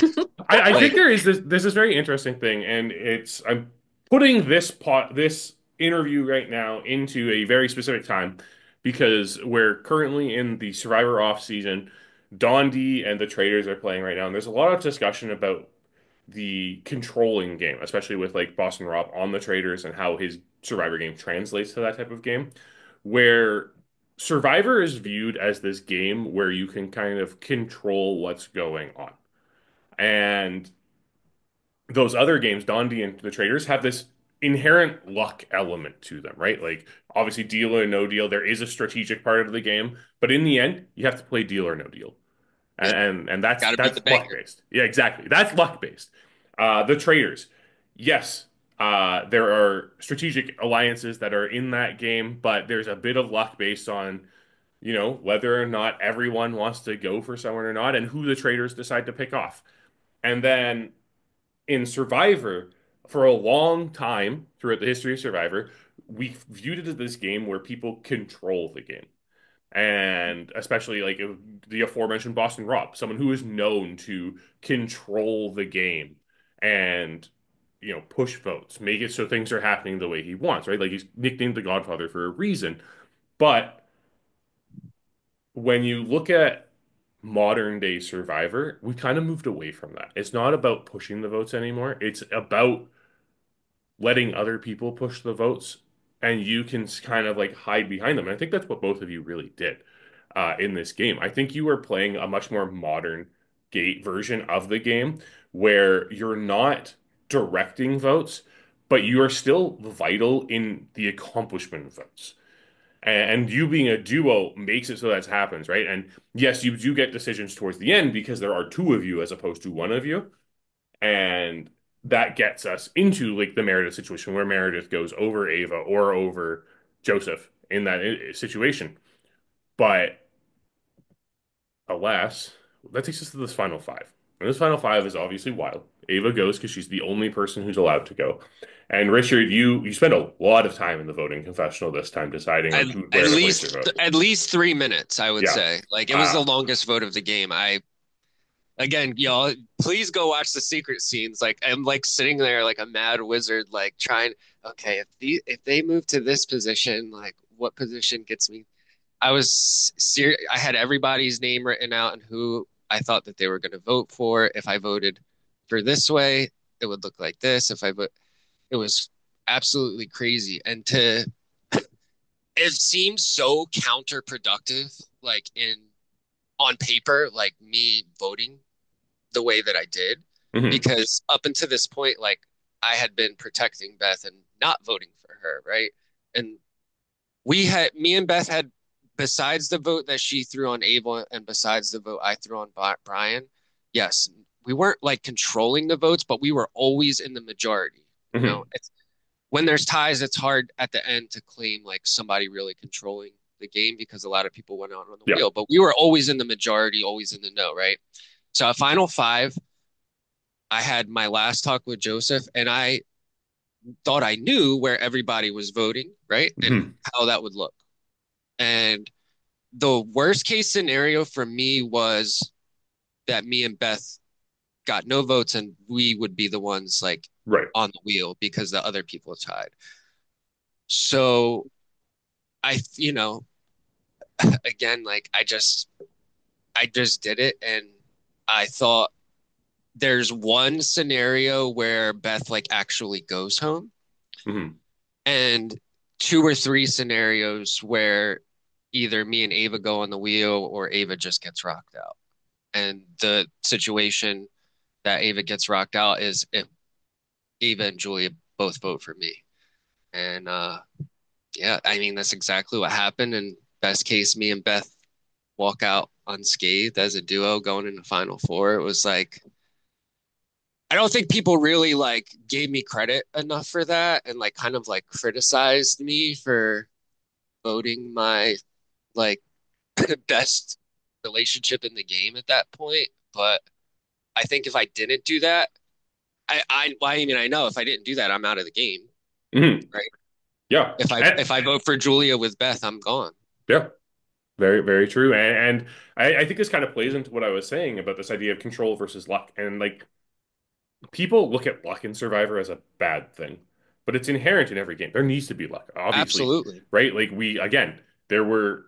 I like think there's this very interesting thing, and it's I'm putting this interview right now into a very specific time because we're currently in the Survivor off season. Dondi and the traders are playing right now, and there's a lot of discussion about the controlling game, especially with like Boston Rob on the traders and how his Survivor game translates to that type of game, where Survivor is viewed as this game where you can kind of control what's going on. And those other games, Dondi and the Traders, have this inherent luck element to them, right? Like obviously deal or no deal, there is a strategic part of the game, but in the end, you have to play deal or no deal. yeah, And that's got to beat that's the luck banker. based. Yeah, exactly. That's luck based. The Traders, yes, there are strategic alliances that are in that game, but there's a bit of luck based on, whether or not everyone wants to go for someone or not, and who the traders decide to pick off. And then in Survivor, for a long time throughout the history of Survivor, we viewed it as this game where people control the game. And especially like the aforementioned Boston Rob, someone who is known to control the game and push votes, make it so things are happening the way he wants, right? Like he's nicknamed the Godfather for a reason. But when you look at modern day Survivor, we kind of moved away from that. It's not about pushing the votes anymore. It's about letting other people push the votes and you can kind of like hide behind them. And I think that's what both of you really did in this game. I think you were playing a much more modern gate version of the game where you're not directing votes, but you are still vital in the accomplishment of votes. And you being a duo makes it so that happens, right? And yes, you do get decisions towards the end because there are two of you as opposed to one of you. And that gets us into like the Meredith situation where Meredith goes over Ava or over Joseph in that situation. But alas, that takes us to this final five. And this final five is obviously wild. Ava goes because she's the only person who's allowed to go. And Richard, you spent a lot of time in the voting confessional this time deciding At, on who at where to place your least vote. at least 3 minutes, I would Yeah. say. Like it was Uh, the longest vote of the game. I again, y'all, please go watch the secret scenes. Like I'm like sitting there like a mad wizard, like trying. Okay, if they move to this position, like what position gets me? I was serious. I had everybody's name written out and who I thought that they were going to vote for. If I voted for this way, it would look like this. If I vote, it was absolutely crazy. And it seemed so counterproductive, like in on paper, like me voting the way that I did, mhm. because up until this point, like I had been protecting Beth and not voting for her, right? And me and Beth had, besides the vote that she threw on Abel and besides the vote I threw on Brien, yes, we weren't like controlling the votes, but we were always in the majority. You know, Mhm. when there's ties, it's hard at the end to claim like somebody really controlling the game because a lot of people went out on the Yeah. wheel, but we were always in the majority, always in the know, right? So at final five, I had my last talk with Joseph and I thought I knew where everybody was voting, right? And Mhm. how that would look. And the worst case scenario for me was that me and Beth got no votes and we would be the ones like Right. on the wheel because the other people tied. So I again, like I just did it and I thought there's one scenario where Beth like actually goes home Mhm. and two or three scenarios where either me and Ava go on the wheel or Ava just gets rocked out. And the situation that Ava gets rocked out is if Ava and Julia both vote for me. And yeah, I mean that's exactly what happened. And best case, me and Beth walk out unscathed as a duo going into Final Four. It was like I don't think people really like gave me credit enough for that and like kind of like criticized me for voting my like best relationship in the game at that point. But I think if I didn't do that, well, I mean, I know if I didn't do that, I'm out of the game, Mhm. right? Yeah. If I vote for Julia with Beth, I'm gone. Yeah. Very, very true. And I think this kind of plays into what I was saying about this idea of control versus luck. And like people look at luck in Survivor as a bad thing, but it's inherent in every game. There needs to be luck, obviously, Absolutely. right? Like again, there were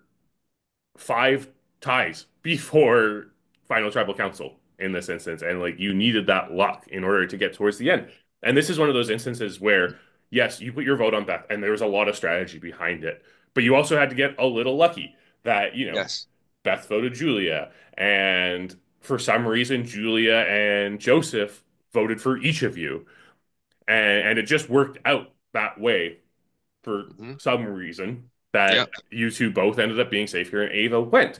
five ties before Final Tribal Council in this instance, and like you needed that luck in order to get towards the end. And this is one of those instances where, yes, you put your vote on Beth, and there was a lot of strategy behind it, but you also had to get a little lucky that, Yes. Beth voted Julia, and for some reason, Julia and Joseph voted for each of you, and it just worked out that way for Hmm. some reason Yep. that you two both ended up being safe here and Ava went.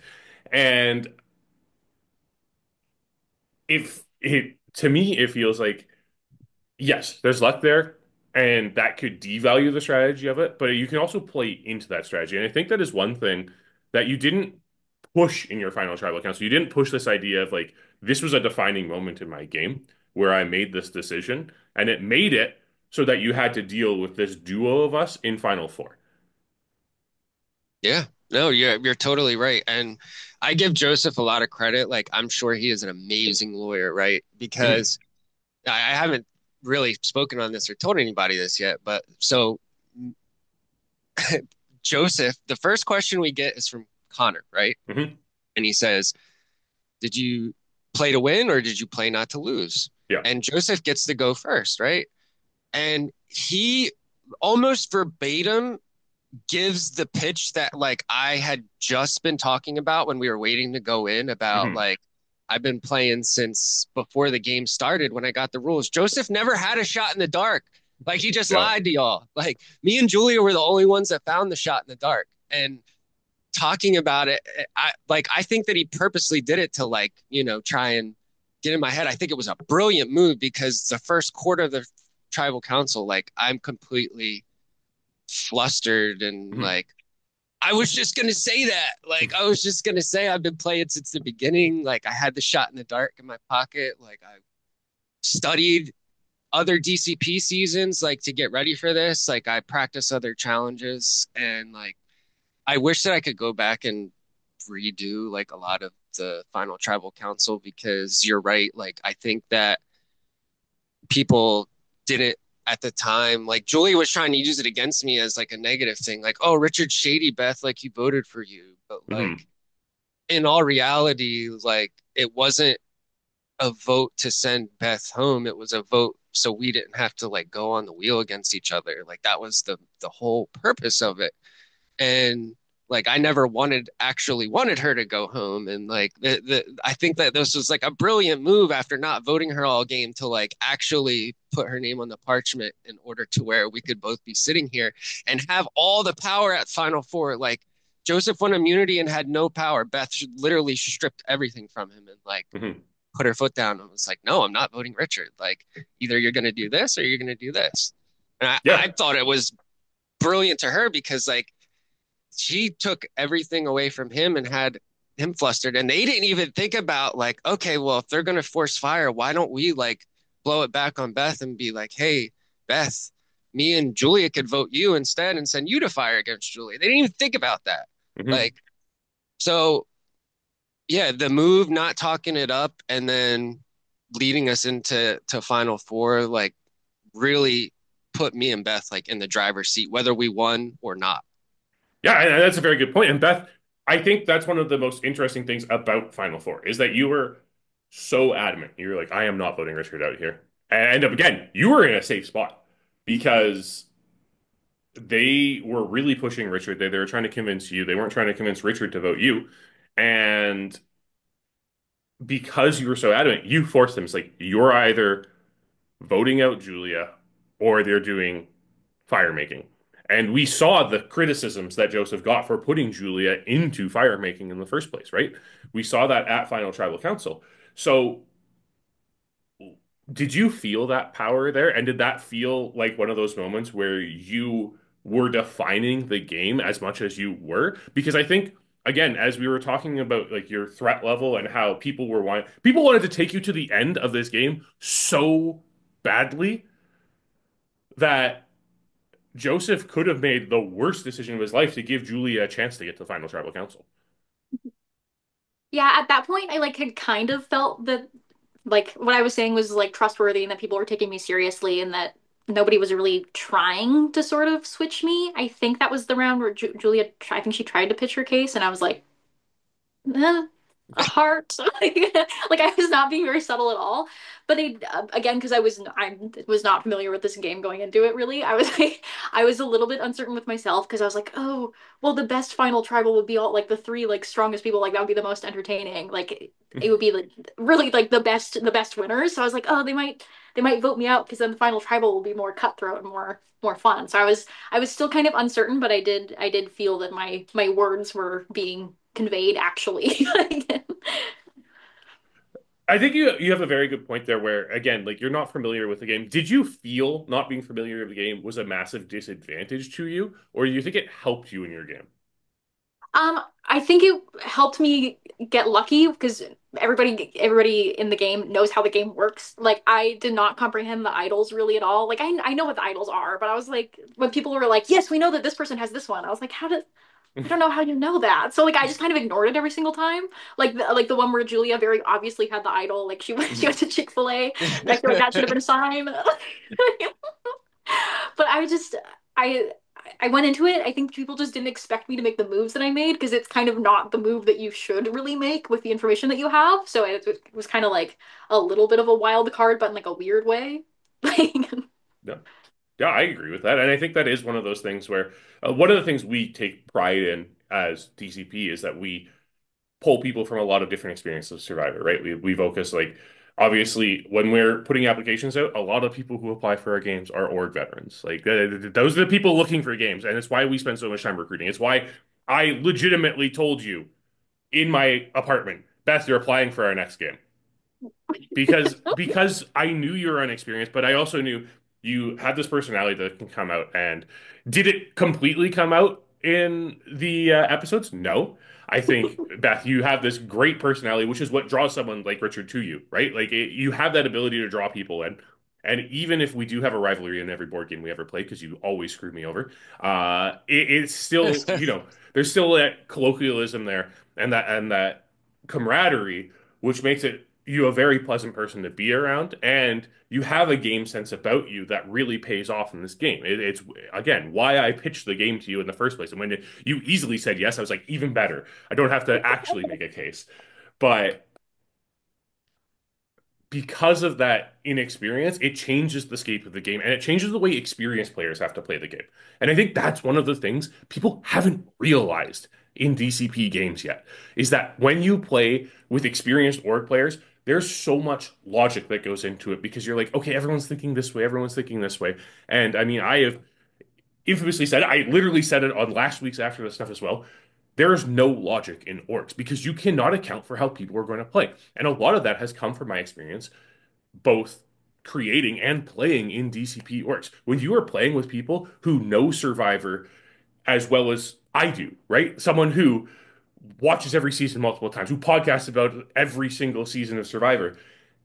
And if it to me it feels like yes, there's luck there and that could devalue the strategy of it, but you can also play into that strategy. And I think that is one thing that you didn't push in your final tribal council. You didn't push this idea of like this was a defining moment in my game where I made this decision and it made it so that you had to deal with this duo of us in final four. Yeah. No, you're totally right. And I give Joseph a lot of credit. Like I'm sure he is an amazing lawyer, right? Mhm. Because I haven't really spoken on this or told anybody this yet, but so Joseph, the first question we get is from Connor, right? Mhm. And he says, "Did you play to win or did you play not to lose?" Yeah. And Joseph gets to go first, right? And he almost verbatim gives the pitch that like I had just been talking about when we were waiting to go in about Mhm. like I've been playing since before the game started when I got the rules. Joseph never had a shot in the dark. Like he just Yeah. lied to y'all. Like me and Julia were the only ones that found the shot in the dark. And talking about it, I think that he purposely did it to like, try and get in my head. I think it was a brilliant move because the first quarter of the tribal council, like I'm completely flustered and Mhm. like I was just gonna say that. Like I was just gonna say I've been playing since the beginning. Like I had the shot in the dark in my pocket. Like I studied other DCP seasons like to get ready for this. Like I practice other challenges and like I wish that I could go back and redo like a lot of the final tribal council because you're right. Like I think that people didn't at the time. Like Julie was trying to use it against me as like a negative thing, like, oh, Richard Shady, Beth, like he voted for you. But like Mhm. in all reality, like it wasn't a vote to send Beth home. It was a vote so we didn't have to like go on the wheel against each other. Like that was the whole purpose of it. And like I never actually wanted her to go home. And like I think that this was like a brilliant move after not voting her all game to like actually put her name on the parchment in order to where we could both be sitting here and have all the power at Final Four. Like Joseph won immunity and had no power. Beth literally stripped everything from him and like Mhm. put her foot down and was like, no, I'm not voting Richard. Like either you're going to do this or you're going to do this. And Yeah. I thought it was brilliant to her because like she took everything away from him and had him flustered. And they didn't even think about like, okay, well, if they're gonna force fire, why don't we like blow it back on Beth and be like, hey, Beth, me and Julia could vote you instead and send you to fire against Julia. They didn't even think about that. Mhm. Like, so yeah, the move not talking it up and then leading us into Final Four, like really put me and Beth like in the driver's seat, whether we won or not. Yeah, and that's a very good point. And Beth, I think that's one of the most interesting things about Final Four is that you were so adamant. You were like, I am not voting Richard out here. And again, you were in a safe spot because they were really pushing Richard. They were trying to convince you. They weren't trying to convince Richard to vote you. And because you were so adamant, you forced them. It's like you're either voting out Julia or they're doing fire making. And we saw the criticisms that Joseph got for putting Julia into fire making in the first place, right? We saw that at Final Tribal Council. So, did you feel that power there? And did that feel like one of those moments where you were defining the game as much as you were? Because I think, again, as we were talking about like your threat level and how people wanted to take you to the end of this game so badly that Joseph could have made the worst decision of his life to give Julia a chance to get to the final tribal council. Yeah, at that point, I like had kind of felt that like what I was saying was like trustworthy and that people were taking me seriously and that nobody was really trying to sort of switch me. I think that was the round where Julia, I think she tried to pitch her case, and I was like, eh, a heart. Like I was not being very subtle at all. But they again because I was not familiar with this game going into it really. I was like I was a little bit uncertain with myself because I was like, "Oh, well the best final tribal would be all like the three like strongest people like that would be the most entertaining. Like it would be like really like the best winners." So I was like, "Oh, they might vote me out because then the final tribal will be more cutthroat and more fun." So I was still kind of uncertain, but I did feel that my words were being conveyed actually. I think you have a very good point there where again, like you're not familiar with the game. Did you feel not being familiar with the game was a massive disadvantage to you, or do you think it helped you in your game? I think it helped me get lucky because everybody in the game knows how the game works. Like I did not comprehend the idols really at all. Like I know what the idols are, but I was like when people were like, "Yes, we know that this person has this one." I was like, "How did I don't know how you know that." So like I just kind of ignored it every single time. Like the one where Julia very obviously had the idol, like she went to Chick-fil-A, and I feel like that should have been a sign. But I I went into it. I think people just didn't expect me to make the moves that I made because it's kind of not the move that you should really make with the information that you have. So it was kind of like a little bit of a wild card, but in like a weird way. Like No. Yeah, I agree with that. And I think that is one of those things where one of the things we take pride in as DCP is that we pull people from a lot of different experiences of Survivor, right? We focus like obviously when we're putting applications out, a lot of people who apply for our games are org veterans. Like those are the people looking for games, and it's why we spend so much time recruiting. It's why I legitimately told you in my apartment, Beth, you're applying for our next game because I knew you were inexperienced, but I also knew you had this personality that can come out. And did it completely come out in the episodes? No. I think Beth, you have this great personality, which is what draws someone like Richard to you, right? Like you have that ability to draw people in. And even if we do have a rivalry in every board game we ever play, because you always screw me over, it's still, there's still that colloquialism there and that camaraderie which makes it you a very pleasant person to be around, and you have a game sense about you that really pays off in this game. It's again why I pitched the game to you in the first place, and when you easily said yes, I was like, even better. I don't have to actually make a case, but because of that inexperience, it changes the scape of the game and it changes the way experienced players have to play the game. And I think that's one of the things people haven't realized in DCP games yet is that when you play with experienced org players, there's so much logic that goes into it because you're like, okay, everyone's thinking this way, everyone's thinking this way. And I mean, I have infamously said, I literally said it on last week's After the Snuff as well. There is no logic in orgs because you cannot account for how people are going to play. And a lot of that has come from my experience both creating and playing in DCP orgs. When you are playing with people who know Survivor as well as I do, right? Someone who watches every season multiple times, who podcasts about every single season of Survivor.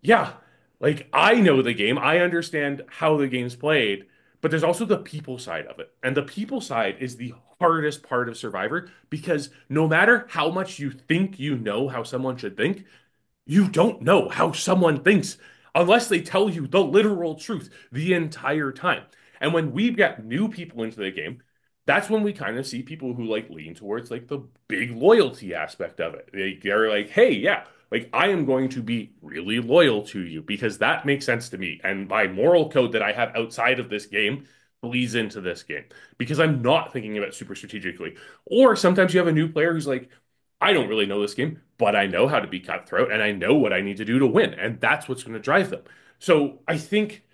Yeah, like I know the game, I understand how the game's played, but there's also the people side of it. And the people side is the hardest part of Survivor because no matter how much you think you know how someone should think, you don't know how someone thinks unless they tell you the literal truth the entire time. And when we get new people into the game, that's when we kind of see people who like lean towards like the big loyalty aspect of it. They're like, hey, yeah, like I am going to be really loyal to you because that makes sense to me. And my moral code that I have outside of this game bleeds into this game because I'm not thinking about it super strategically. Or sometimes you have a new player who's like, I don't really know this game, but I know how to be cutthroat and I know what I need to do to win. And that's what's going to drive them. So I think,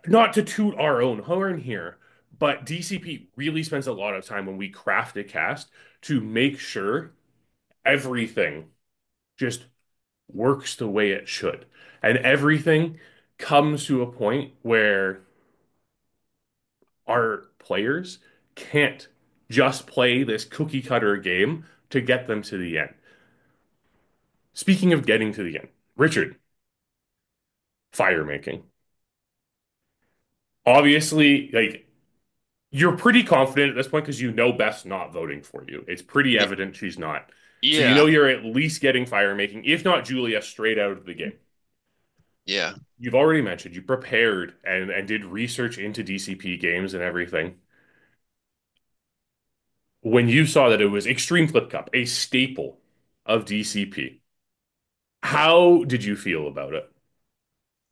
not to toot our own horn here, but DCP really spends a lot of time when we craft a cast to make sure everything just works the way it should. And everything comes to a point where our players can't just play this cookie cutter game to get them to the end. Speaking of getting to the end, Richard, fire making. Obviously, like you're pretty confident at this point because you know Beth's not voting for you. It's pretty Y- evident she's not. So you know Yeah, you're at least getting fire making, if not Julia, straight out of the game. yeah. You've already mentioned you prepared and did research into DCP games and everything. When you saw that it was Extreme Flip Cup, a staple of DCP, how did you feel about it?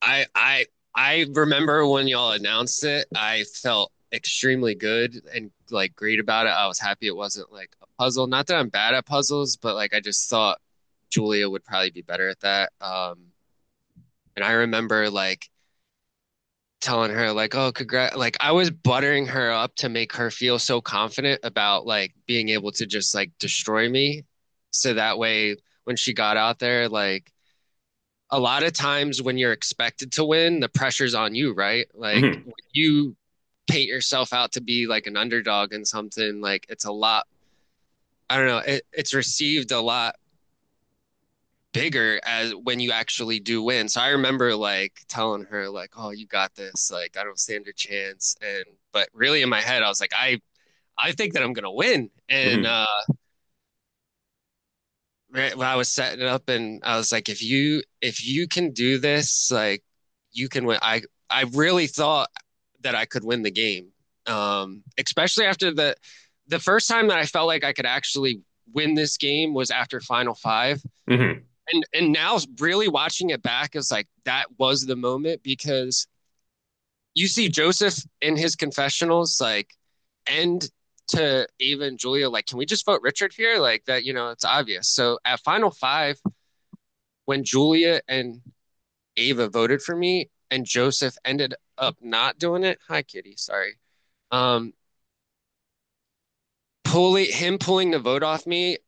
I I I remember when y'all announced it, I felt extremely good and like great about it. I was happy it wasn't like a puzzle. Not that I'm bad at puzzles, but like I just thought Julia would probably be better at that. And I remember like telling her like, "Oh, congrats!" Like I was buttering her up to make her feel so confident about like being able to just like destroy me, so that way when she got out there, like a lot of times when you're expected to win, the pressure's on you, right? Like Mhm. when you paint yourself out to be like an underdog in something, like it's a lot, I don't know, it's received a lot bigger as when you actually do win. So I remember like telling her like, "Oh, you got this. Like I don't stand a chance." And but really in my head, I was like, I think that I'm gonna win. And Mhm. when I was setting it up, and I was like, if you can do this, like you can win. I really thought that I could win the game. Especially after the first time that I felt like I could actually win this game was after Final Five. Mhm. And now really watching it back is like that was the moment because you see Joseph in his confessionals like end to Ava and Julia like, can we just vote Richard here? Like that, it's obvious. So at Final Five, when Julia and Ava voted for me and Joseph ended up not doing it. Hi, Kitty. Sorry. Um, pulling the vote off me,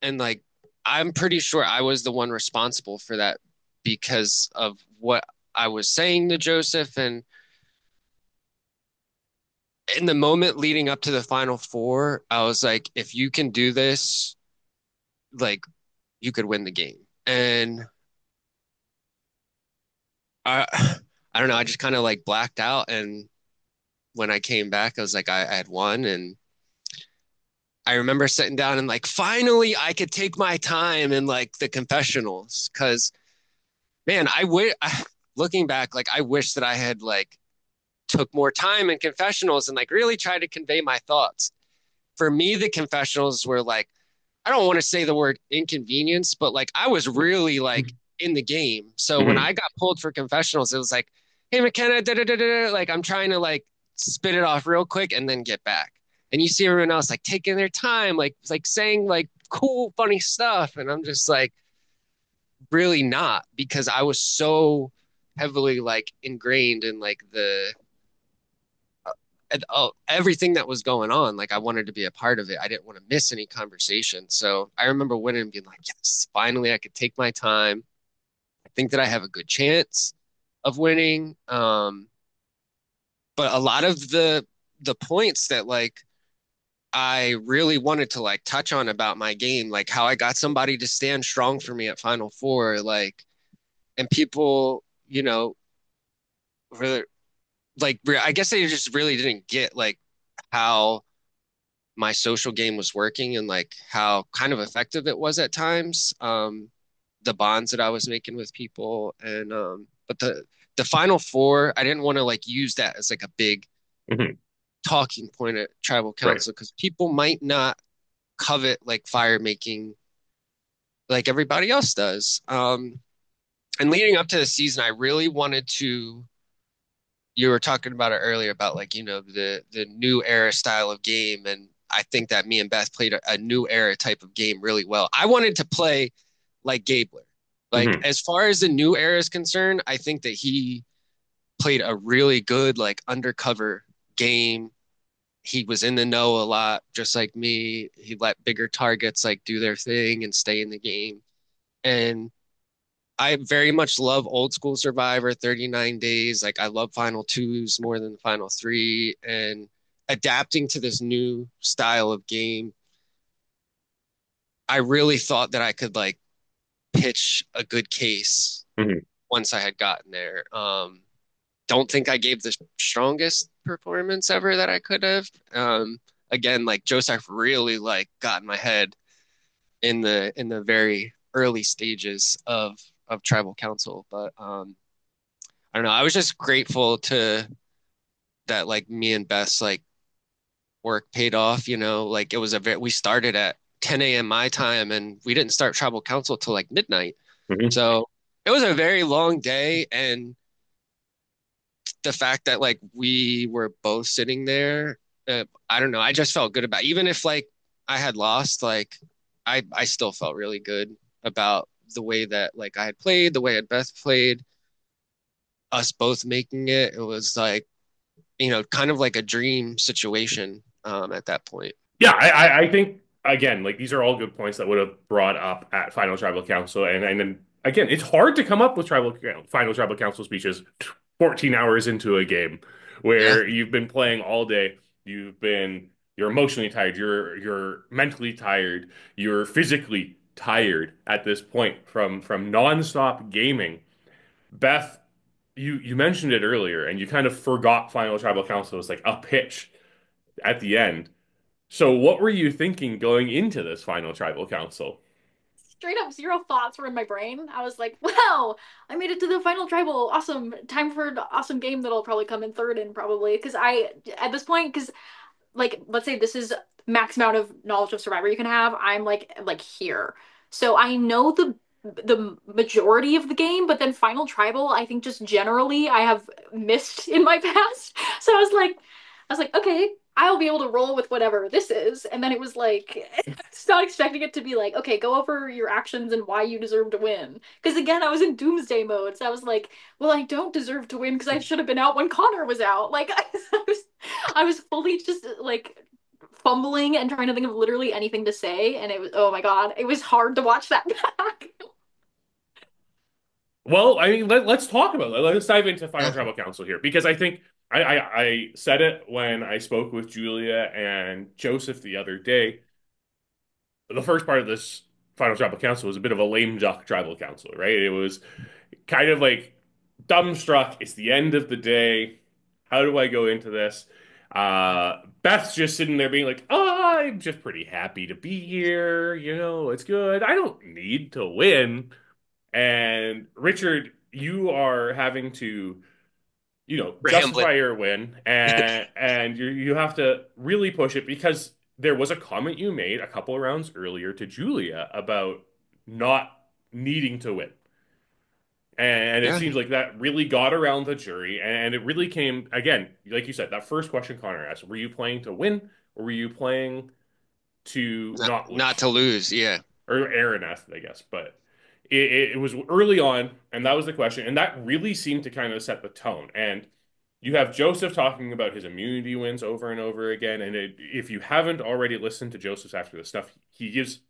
and like I'm pretty sure I was the one responsible for that because of what I was saying to Joseph. And in the moment leading up to the final four, I was like, if you can do this, like you could win the game. And I don't know, I just kind of like blacked out. And when I came back, I was like, I had won. And I remember sitting down and like, finally, I could take my time in like the confessionals. Cause man, looking back, like, I wish that I had like took more time in confessionals and like really tried to convey my thoughts. For me, the confessionals were like, I don't want to say the word inconvenience, but like I was really like in the game. So when Mhm. I got pulled for confessionals, it was like, hey, McKenna, da, da, da, da, like I'm trying to like spit it off real quick and then get back. And you see everyone else like taking their time, like saying like cool, funny stuff. And I'm just like, really not because I was so heavily like ingrained in like everything that was going on. Like I wanted to be a part of it. I didn't want to miss any conversation. So I remember winning and being like, yes, finally I could take my time. I think that I have a good chance of winning. But a lot of the points that like I really wanted to like touch on about my game, like how I got somebody to stand strong for me at Final Four, like and people, really I guess they just really didn't get like how my social game was working and like how kind of effective it was at times. The bonds that I was making with people and but the final four, I didn't want to like use that as like a big Mhm. talking point at tribal Right. council because people might not covet like fire making like everybody else does. And leading up to the season, I really wanted to you were talking about it earlier about like the new era style of game, and I think that me and Beth played a new era type of game really well. I wanted to play like Gabler. Like Mhm. as far as the new era is concerned, I think that he played a really good like undercover game. He was in the know a lot, just like me. He let bigger targets like do their thing and stay in the game. And I very much love old school Survivor, 39 days. Like I love Final Twos more than the Final Three, and adapting to this new style of game. I really thought that I could like pitch a good case Mhm. once I had gotten there. don't think I gave the strongest performance ever that I could have. Again, like Joseph really like got in my head in the very early stages of tribal council. But I don't know. I was just grateful to that like me and Beth's like work paid off. Like it was we started at 10 a.m. my time, and we didn't start tribal council till like midnight. Mhm. So it was a very long day, and the fact that like we were both sitting there, I don't know. I just felt good about even if like I had lost, like I still felt really good about the way that like I had played, the way that Beth played, us both making it. It was like, kind of like a dream situation at that point. Yeah, I think again, like these are all good points that would have brought up at Final Tribal Council, and then again, it's hard to come up with Final Tribal Council speeches 14 hours into a game Yeah. where you've been playing all day, you're emotionally tired, you're mentally tired, you're physically tired at this point from nonstop gaming. Beth, you mentioned it earlier, and you kind of forgot Final Tribal Council was like a pitch at the end. So, what were you thinking going into this final tribal council? Straight up zero thoughts were in my brain. I was like, wow, I made it to the final tribal. Awesome. Time for an awesome game that'll probably come in third in probably. Because at this point, because like, let's say this is max amount of knowledge of Survivor you can have. I'm like here. So I know the majority of the game, but then final tribal, I think just generally I have missed in my past. So I was like, okay, I'll be able to roll with whatever this is. And then it was like, just not expecting it to be like, okay, go over your actions and why you deserve to win. Because again, I was in doomsday mode. So I was like, well, I don't deserve to win because I should have been out when Connor was out. Like, I was fully just like fumbling and trying to think of literally anything to say. And it was, oh my God, it was hard to watch that back. Well, I mean, let's talk about it. Let's dive into final Yeah. tribal council here because I think I said it when I spoke with Julia and Joseph the other day. The first part of this final tribal council was a bit of a lame duck tribal council, right? It was kind of like dumbstruck. It's the end of the day. How do I go into this? Beth's just sitting there being like, oh, I'm just pretty happy to be here. It's good. I don't need to win. And Richard, you are having to, Rambling. justify your win, and you have to really push it because there was a comment you made a couple of rounds earlier to Julia about not needing to win. And it Yeah. seems like that really got around the jury, and it really came again, like you said, that first question Connor asked, were you playing to win or were you playing to not Not lose? to lose. Yeah. Or Aaron asked, I guess, but it was early on, and that was the question, and that really seemed to kind of set the tone. And you have Joseph talking about his immunity wins over and over again, and if you haven't already listened to Joseph's after the stuff, he gives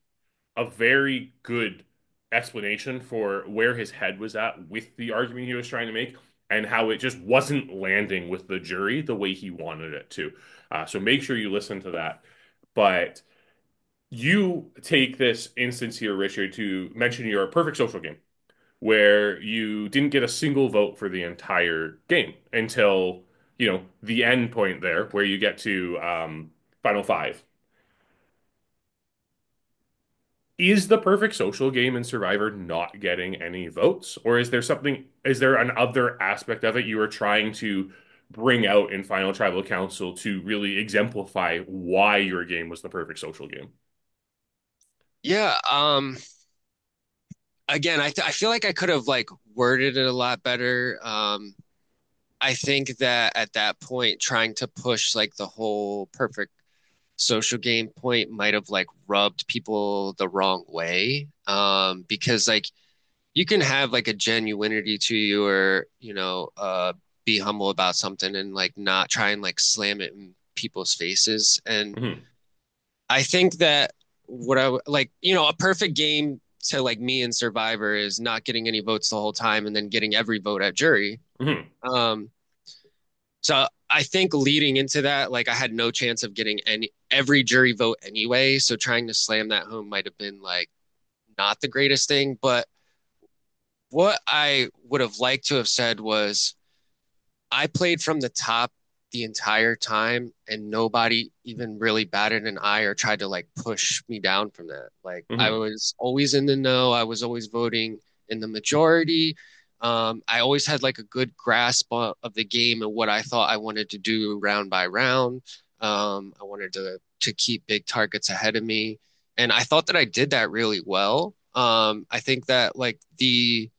a very good explanation for where his head was at with the argument he was trying to make, and how it just wasn't landing with the jury the way he wanted it to. So make sure you listen to that. But you take this instance here, Richard, to mention your perfect social game, where you didn't get a single vote for the entire game until, the end point there, where you get to final five. Is the perfect social game in Survivor not getting any votes? Or is there an other aspect of it you are trying to bring out in Final Tribal Council to really exemplify why your game was the perfect social game? Yeah. Again, I feel like I could have like worded it a lot better. I think that at that point, trying to push like the whole perfect social game point might have like rubbed people the wrong way. Because like you can have like a genuinity to you, or be humble about something and like not try and like slam it in people's faces. And Hmm. I think that like, a perfect game to like me in Survivor is not getting any votes the whole time and then getting every vote at jury. Hmm. Um, so I think leading into that, like I had no chance of getting every jury vote anyway. So trying to slam that home might have been like not the greatest thing. But what I would have liked to have said was, I played from the top the entire time, and nobody even really batted an eye or tried to like push me down from that. Like I Hmm. was always in the know. I was always voting in the majority. I always had like a good grasp of the game and what I thought I wanted to do round by round. I wanted to keep big targets ahead of me, and I thought that I did that really well. I think that like the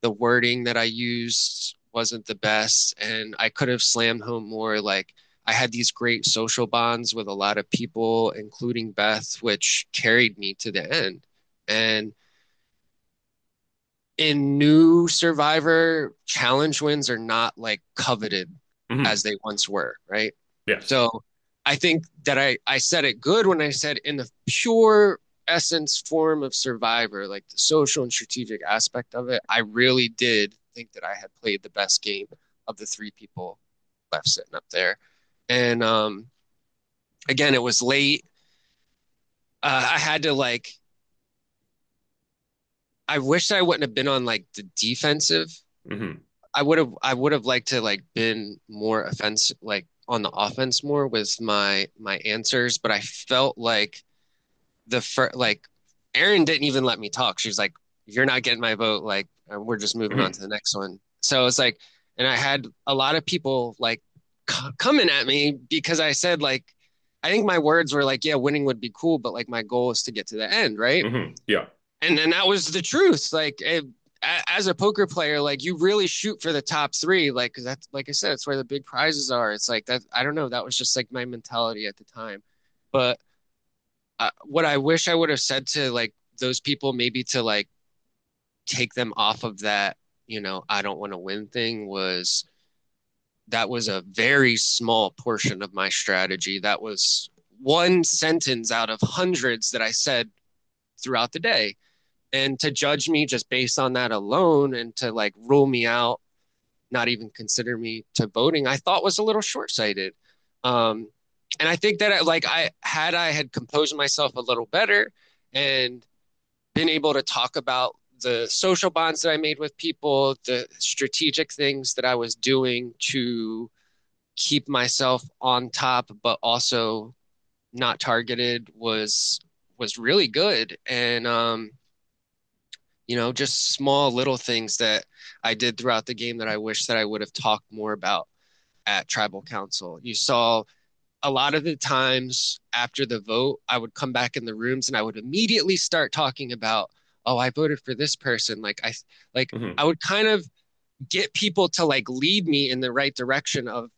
wording that I used wasn't the best, and I could have slammed home more. Like I had these great social bonds with a lot of people, including Beth, which carried me to the end. And in new Survivor, challenge wins are not like coveted Hmm. as they once were, right? Yes. So I think that I said it good when I said in the pure essence form of Survivor, like the social and strategic aspect of it, I really did think that I had played the best game of the three people left sitting up there. And again, it was late. I had to like, I wish I wouldn't have been on like the defensive. Hmm. I would have liked to like been more offensive, like on the offense more with my answers, but I felt like like Erin didn't even let me talk. She was like, "You're not getting my vote. Like, we're just moving on Hmm. to the next one." So it's like, and I had a lot of people like coming at me because I said like, I think my words were like, "Yeah, winning would be cool, but like my goal is to get to the end, right?" Hmm. Yeah. And then that was the truth. Like, as a poker player, like you really shoot for the top three, like because that's like I said, it's where the big prizes are. It's like that. I don't know. That was just like my mentality at the time, but what I wish I would have said to like those people, maybe to like take them off of that, I don't want to win thing was that was a very small portion of my strategy. That was one sentence out of hundreds that I said throughout the day. And to judge me just based on that alone and to like rule me out, not even consider me to voting, I thought was a little short-sighted. Um, and I think that I had composed myself a little better and been able to talk about the social bonds that I made with people, the strategic things that I was doing to keep myself on top, but also not targeted was really good. And just small little things that I did throughout the game that I wish that I would have talked more about at tribal council. You saw a lot of the times after the vote, I would come back in the rooms and I would immediately start talking about, oh, I voted for this person. Hmm. I would kind of get people to like lead me in the right direction of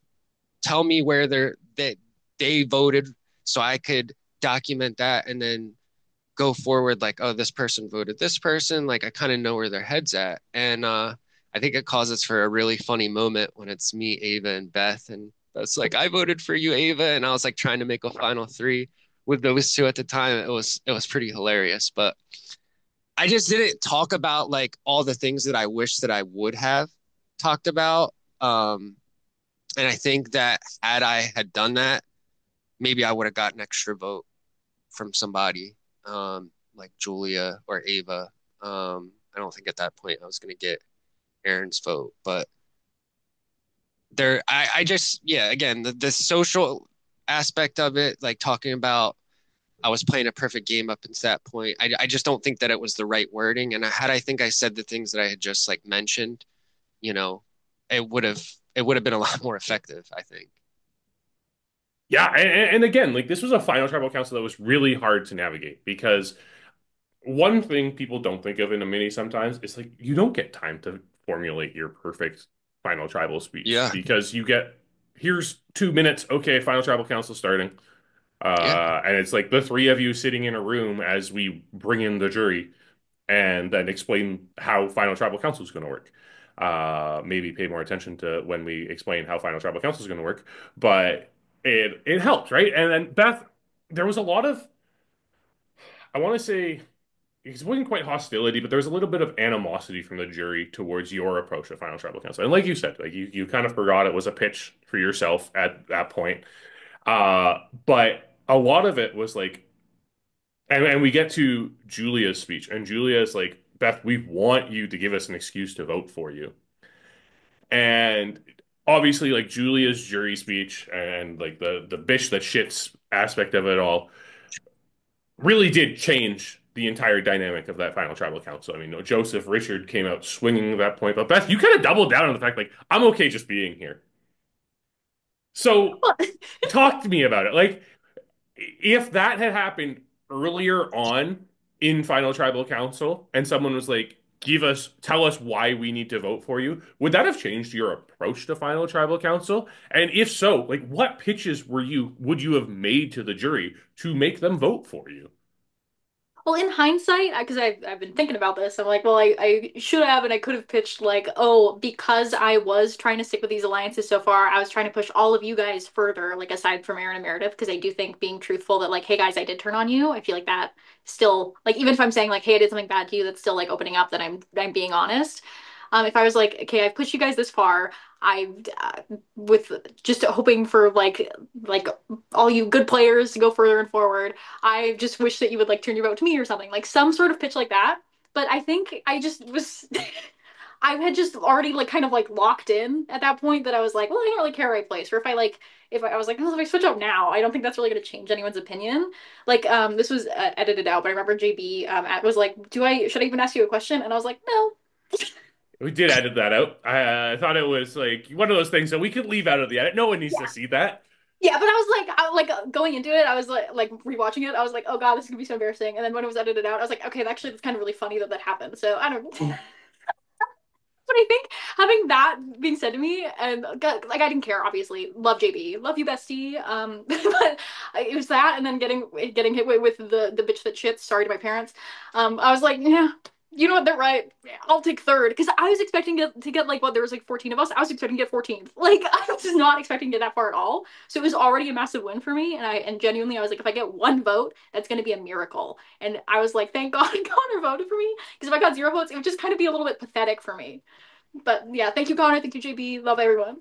tell me where they voted so I could document that and then go forward like, oh, this person voted this person. Like I kind of know where their head's at. And I think it causes for a really funny moment when it's me, Ava, and Beth. And that's like, I voted for you, Ava. And I was like trying to make a final three with those two at the time. It was pretty hilarious. But I just didn't talk about like all the things that I wish that I would have talked about. And I think that had I had done that, maybe I would have got an extra vote from somebody like Julia or Ava. I don't think at that point I was going to get Erin's vote, but I just, yeah, again, the social aspect of it, like talking about I was playing a perfect game up until that point. I just don't think that it was the right wording. And I think I said the things that I had just like mentioned, you know, it would have, it would have been a lot more effective, I think. Yeah, and again, like this was a final tribal council that was really hard to navigate because one thing people don't think of in a mini sometimes is like you don't get time to formulate your perfect final tribal speech Yeah. because you get here's 2 minutes, okay, final tribal council starting. Yeah. And it's like the three of you sitting in a room as we bring in the jury and then explain how final tribal council is going to work. Maybe pay more attention to when we explain how final tribal council is going to work, but it helped, right? And then Beth, there was a lot of I want to say it wasn't quite hostility, but there was a little bit of animosity from the jury towards your approach to Final Tribal Council. And like you said, like you kind of forgot it was a pitch for yourself at that point. But a lot of it was like, and we get to Julia's speech, and Julia is like, Beth, we want you to give us an excuse to vote for you. And obviously like Julia's jury speech and like the bish that shits aspect of it all really did change the entire dynamic of that final tribal council. I mean, no, Joseph Richard came out swinging at that point, but Beth, you kind of doubled down on the fact like I'm okay just being here. So Well, talk to me about it. Like if that had happened earlier on in final tribal council and someone was like, tell us why we need to vote for you, would that have changed your approach to final tribal council? And if so, like what pitches would you have made to the jury to make them vote for you? Well, in hindsight, because I've been thinking about this, I'm like, well, I should have and I could have pitched like, oh, because I was trying to stick with these alliances so far, I was trying to push all of you guys further, like aside from Erin and Meredith, because I do think being truthful that like, hey guys, I did turn on you. I feel like that still like even if I'm saying like, hey, I did something bad to you, that's still like opening up that I'm being honest. If I was like, okay, I've pushed you guys this far, I with just hoping for like all you good players to go further and forward. I just wish that you would like turn your vote to me or something, like some sort of pitch like that. But I think I just was I had just already like kind of like locked in at that point that I was like, well, I don't really care where I place. Or if I like if I was like, oh, if I switch out now, I don't think that's really going to change anyone's opinion. Like this was edited out, but I remember JB was like, do I should I even ask you a question? And I was like, no. We did edit that out. I thought it was like one of those things that we could leave out of the edit. No one needs to see that. Yeah, but I was like, going into it, I was like rewatching it. I was like, oh God, this is gonna be so embarrassing. And then when it was edited out, I was like, okay, actually, that's kind of really funny that that happened. So I don't. But I think having that being said to me, and like I didn't care, obviously, love JB, love you, bestie. But it was that, and then getting hit with the bitch that shits. Sorry to my parents. I was like, yeah, you know what? They're right. I'll take third because I was expecting to get like what there was like 14 of us. I was expecting to get 14th. Like I was not expecting to get that far at all. So it was already a massive win for me. And genuinely I was like, if I get one vote, that's going to be a miracle. And I was like, thank God Connor voted for me because if I got zero votes, it would just kind of be a little bit pathetic for me. But yeah, thank you, Connor. Thank you, JB. Love everyone.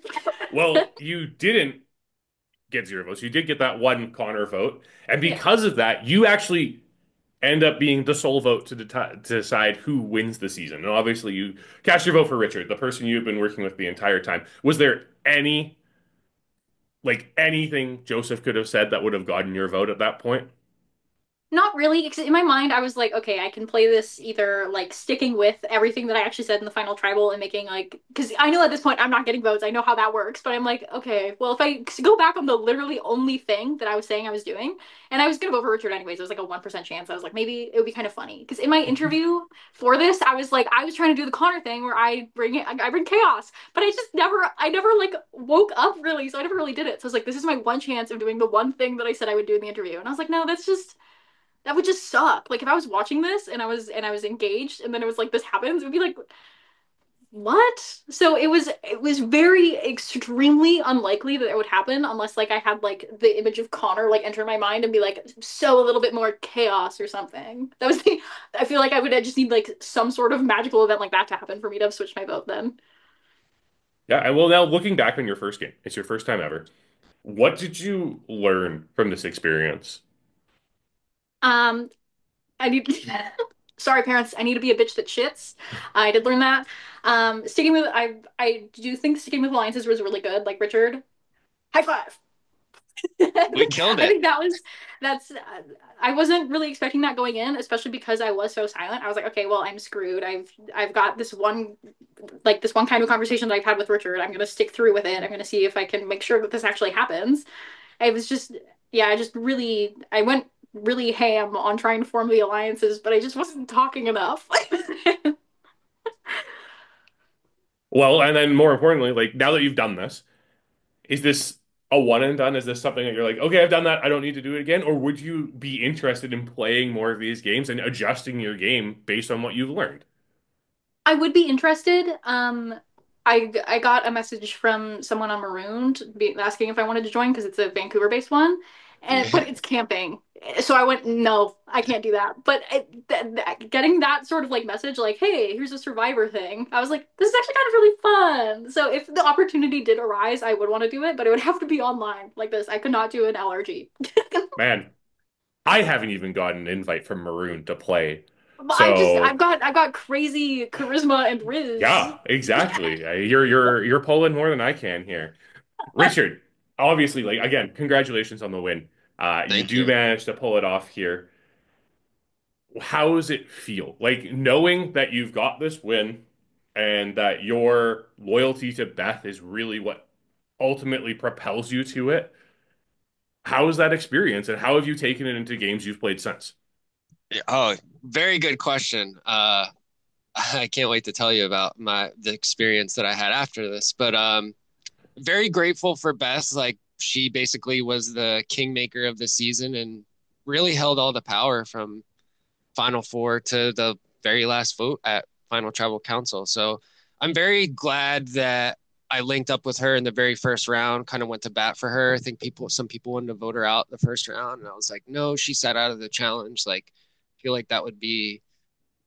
Well, you didn't get zero votes. You did get that one Connor vote. And Yeah. because of that, you actually end up being the sole vote to decide who wins the season. And obviously, you cast your vote for Richard, the person you've been working with the entire time. Was there anything Joseph could have said that would have gotten your vote at that point? Not really, because in my mind I was like, okay, I can play this either like sticking with everything that I actually said in the final tribal and making like, because I know at this point I'm not getting votes. I know how that works, but I'm like, okay, well if I go back on the literally only thing that I was saying I was doing, and I was gonna vote for Richard anyways, it was like a 1% chance. I was like, maybe it would be kind of funny because in my interview for this, I was like, I was trying to do the Connor thing where I bring chaos, but I never like woke up really, so I never really did it. So I was like, this is my one chance of doing the one thing that I said I would do in the interview, and I was like, no, that would just suck. Like if I was watching this and I was engaged and then it was like this happens, it would be like, what? So it was very extremely unlikely that it would happen unless like I had like the image of Connor like enter my mind and be like so a little bit more chaos or something. That was the I feel like I would just need like some sort of magical event like that to happen for me to have switched my vote then. Yeah, and well, now looking back on your first game, it's your first time ever. What did you learn from this experience? Um I need sorry parents, I need to be a bitch that shits. I did learn that. Sticking with I do think sticking with alliances was really good, like Richard. High five. We killed I it. think that's I wasn't really expecting that going in, especially because I was so silent. I was like, okay, well, I'm screwed. I've got this one like this one kind of conversation that I've had with Richard. I'm gonna stick through with it. I'm gonna see if I can make sure that this actually happens. I was just yeah, I just really I went really ham on trying to form the alliances, but I just wasn't talking enough. Well, and then more importantly, like now that you've done this, is this a one and done? Is this something that you're like, okay, I've done that, I don't need to do it again? Or would you be interested in playing more of these games and adjusting your game based on what you've learned? I would be interested. I got a message from someone on Marooned asking if I wanted to join because it's a Vancouver-based one, and Yeah. but it's camping. So I went, no, I can't do that. But getting that sort of like message, like, hey, here's a Survivor thing, I was like, this is actually kind of really fun. So if the opportunity did arise, I would want to do it, but it would have to be online like this. I could not do an LRG. Man, I haven't even gotten an invite from Maroon to play. So I've got crazy charisma and riz. yeah, exactly. You're pulling more than I can here. Richard, obviously, like again, congratulations on the win. You Thank do you. manage to pull it off here. How does it feel? Like knowing that you've got this win and that your loyalty to Beth is really what ultimately propels you to it. How is that experience and how have you taken it into games you've played since? Oh, very good question. I can't wait to tell you about the experience that I had after this. But very grateful for Beth. Like she basically was the kingmaker of the season and really held all the power from Final Four to the very last vote at Final Tribal Council. So I'm very glad that I linked up with her in the very first round, kind of went to bat for her. I think some people wanted to vote her out the first round. And I was like, no, she sat out of the challenge. Like, I feel like that would be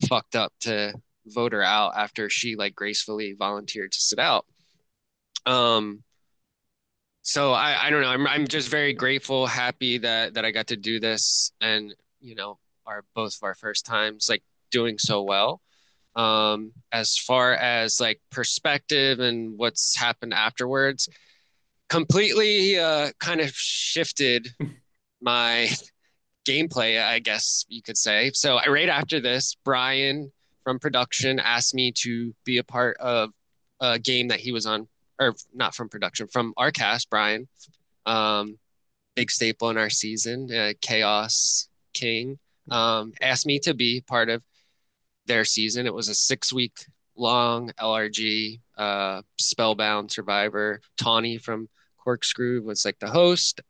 fucked up to vote her out after she like gracefully volunteered to sit out. Um, so I don't know. I'm just very grateful, happy that I got to do this and our both of our first times like doing so well. As far as like perspective and what's happened afterwards, completely kind of shifted my gameplay, I guess you could say. So right after this, Brien from production asked me to be a part of a game that he was on, or not from production, from our cast, Brien, um, big staple in our season, Chaos King, asked me to be part of their season. It was a 6 week long LRG, Spellbound Survivor. Tawny from Corkscrew was like the host.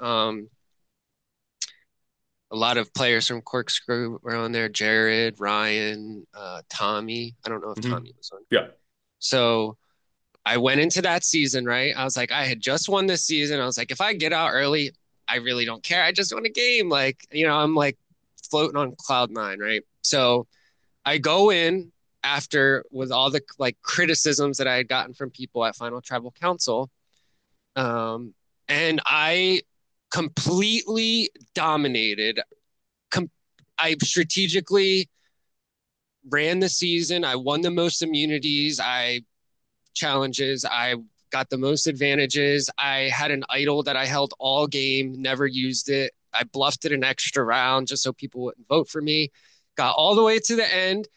A lot of players from Corkscrew were on there. Jared, Ryan, Tommy. I don't know if Hmm. Tommy was on. Yeah. So I went into that season, right? I was like, I had just won this season. I was like, if I get out early, I really don't care. I just won a game. Like, I'm like floating on cloud nine, right? So I go in after with all the like criticisms that I had gotten from people at Final Tribal Council. Um, and I completely dominated. Com- I strategically ran the season. I won the most immunities. I challenges. I got the most advantages. I had an idol that I held all game, never used it. I bluffed it an extra round just so people wouldn't vote for me. Got all the way to the end,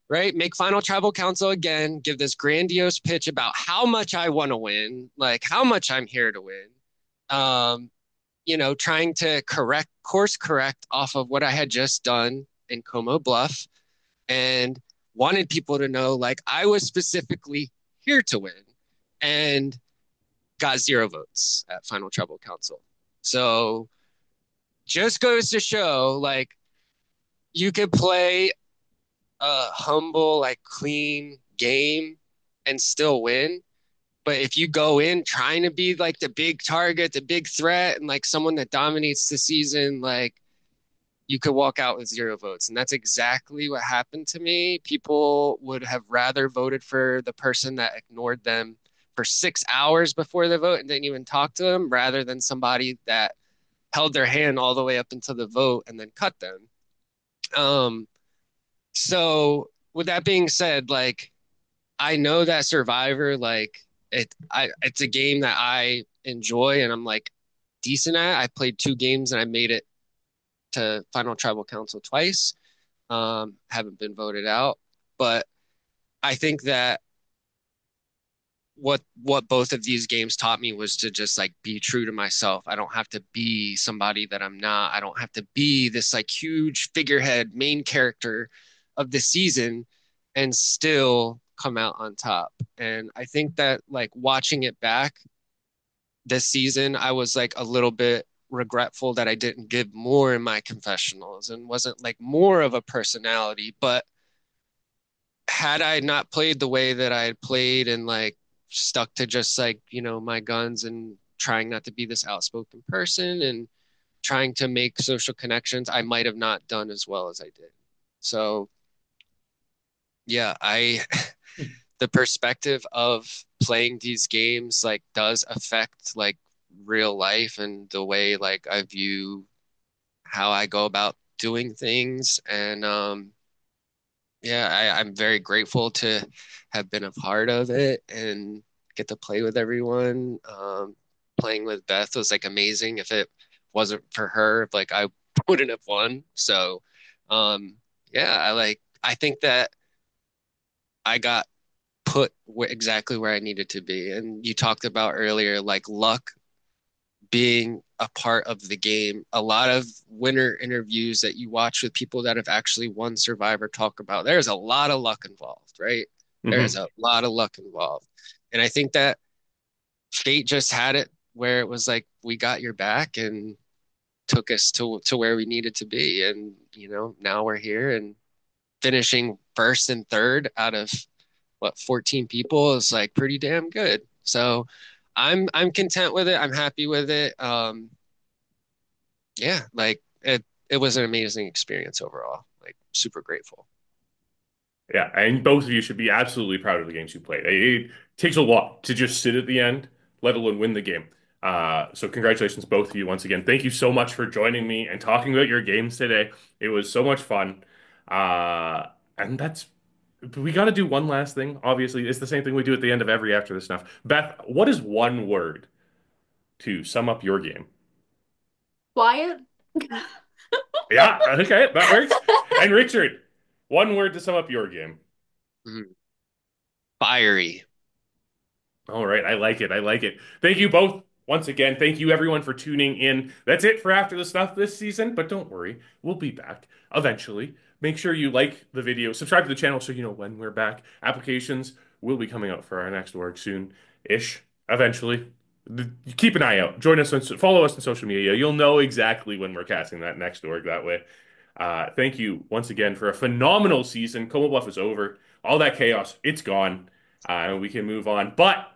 right? Make Final Tribal Council again, give this grandiose pitch about how much I want to win, like how much I'm here to win. Um, trying to course correct off of what I had just done in Como Bluff and wanted people to know like I was specifically here to win and got 0 votes at Final Tribal Council. So just goes to show like you could play a humble, like clean game and still win. But if you go in trying to be like the big target, the big threat, and like someone that dominates the season, like you could walk out with 0 votes. And that's exactly what happened to me. People would have rather voted for the person that ignored them for 6 hours before the vote and didn't even talk to them rather than somebody that held their hand all the way up until the vote and then cut them. Um, so with that being said, like I know that Survivor, like it's a game that I enjoy and I'm like decent at. I played 2 games and I made it to Final Tribal Council twice. Haven't been voted out, but I think that what both of these games taught me was to just like be true to myself. I don't have to be somebody that I'm not. I don't have to be this like huge figurehead main character of the season and still come out on top. And I think that like watching it back this season, I was like a little bit regretful that I didn't give more in my confessionals and wasn't like more of a personality. But had I not played the way that I had played and like stuck to just like, my guns and trying not to be this outspoken person and trying to make social connections, I might have not done as well as I did. So, yeah, the perspective of playing these games like does affect like real life and the way like I view how I go about doing things and Yeah, I'm very grateful to have been a part of it and get to play with everyone. Playing with Beth was like amazing. If it wasn't for her, like I wouldn't have won. So, um, yeah, I think that I got put exactly where I needed to be. And you talked about earlier, like luck being a part of the game. A lot of winner interviews that you watch with people that have actually won Survivor talk about there's a lot of luck involved, right? There's Hmm. a lot of luck involved. And I think that fate just had it where it was like we got your back and took us to where we needed to be. And now we're here and finishing first and third out of what 14 people is like pretty damn good. So I'm content with it. I'm happy with it. Yeah, like it was an amazing experience overall. Like super grateful. Yeah, and both of you should be absolutely proud of the games you played. It takes a lot to just sit at the end, let alone win the game. So congratulations, both of you, once again. Thank you so much for joining me and talking about your games today. It was so much fun. And we got to do one last thing. Obviously, it's the same thing we do at the end of every After the Snuff. Beth, what is one word to sum up your game? Quiet. Yeah, okay, that works. And Richard, one word to sum up your game. Mhm. Fiery. All right, I like it. I like it. Thank you both once again. Thank you everyone for tuning in. That's it for After the Stuff this season, but don't worry, we'll be back eventually. Make sure you like the video, subscribe to the channel so you know when we're back. Applications will be coming out for our next org soon-ish, eventually. Keep an eye out. Join us follow us on social media. You'll know exactly when we're casting that next org that way. Thank you once again for a phenomenal season. Como Bluff is over. All that chaos, it's gone. And we can move on. But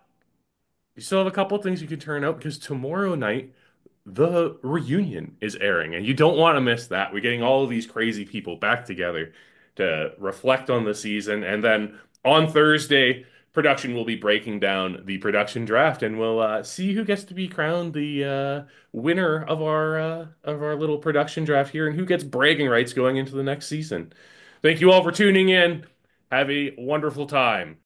you still have a couple things you can turn out because tomorrow night the reunion is airing, and you don't want to miss that. We're getting all of these crazy people back together to reflect on the season, and then on Thursday, production will be breaking down the production draft, and we'll see who gets to be crowned the winner of our little production draft here, and who gets bragging rights going into the next season. Thank you all for tuning in. Have a wonderful time.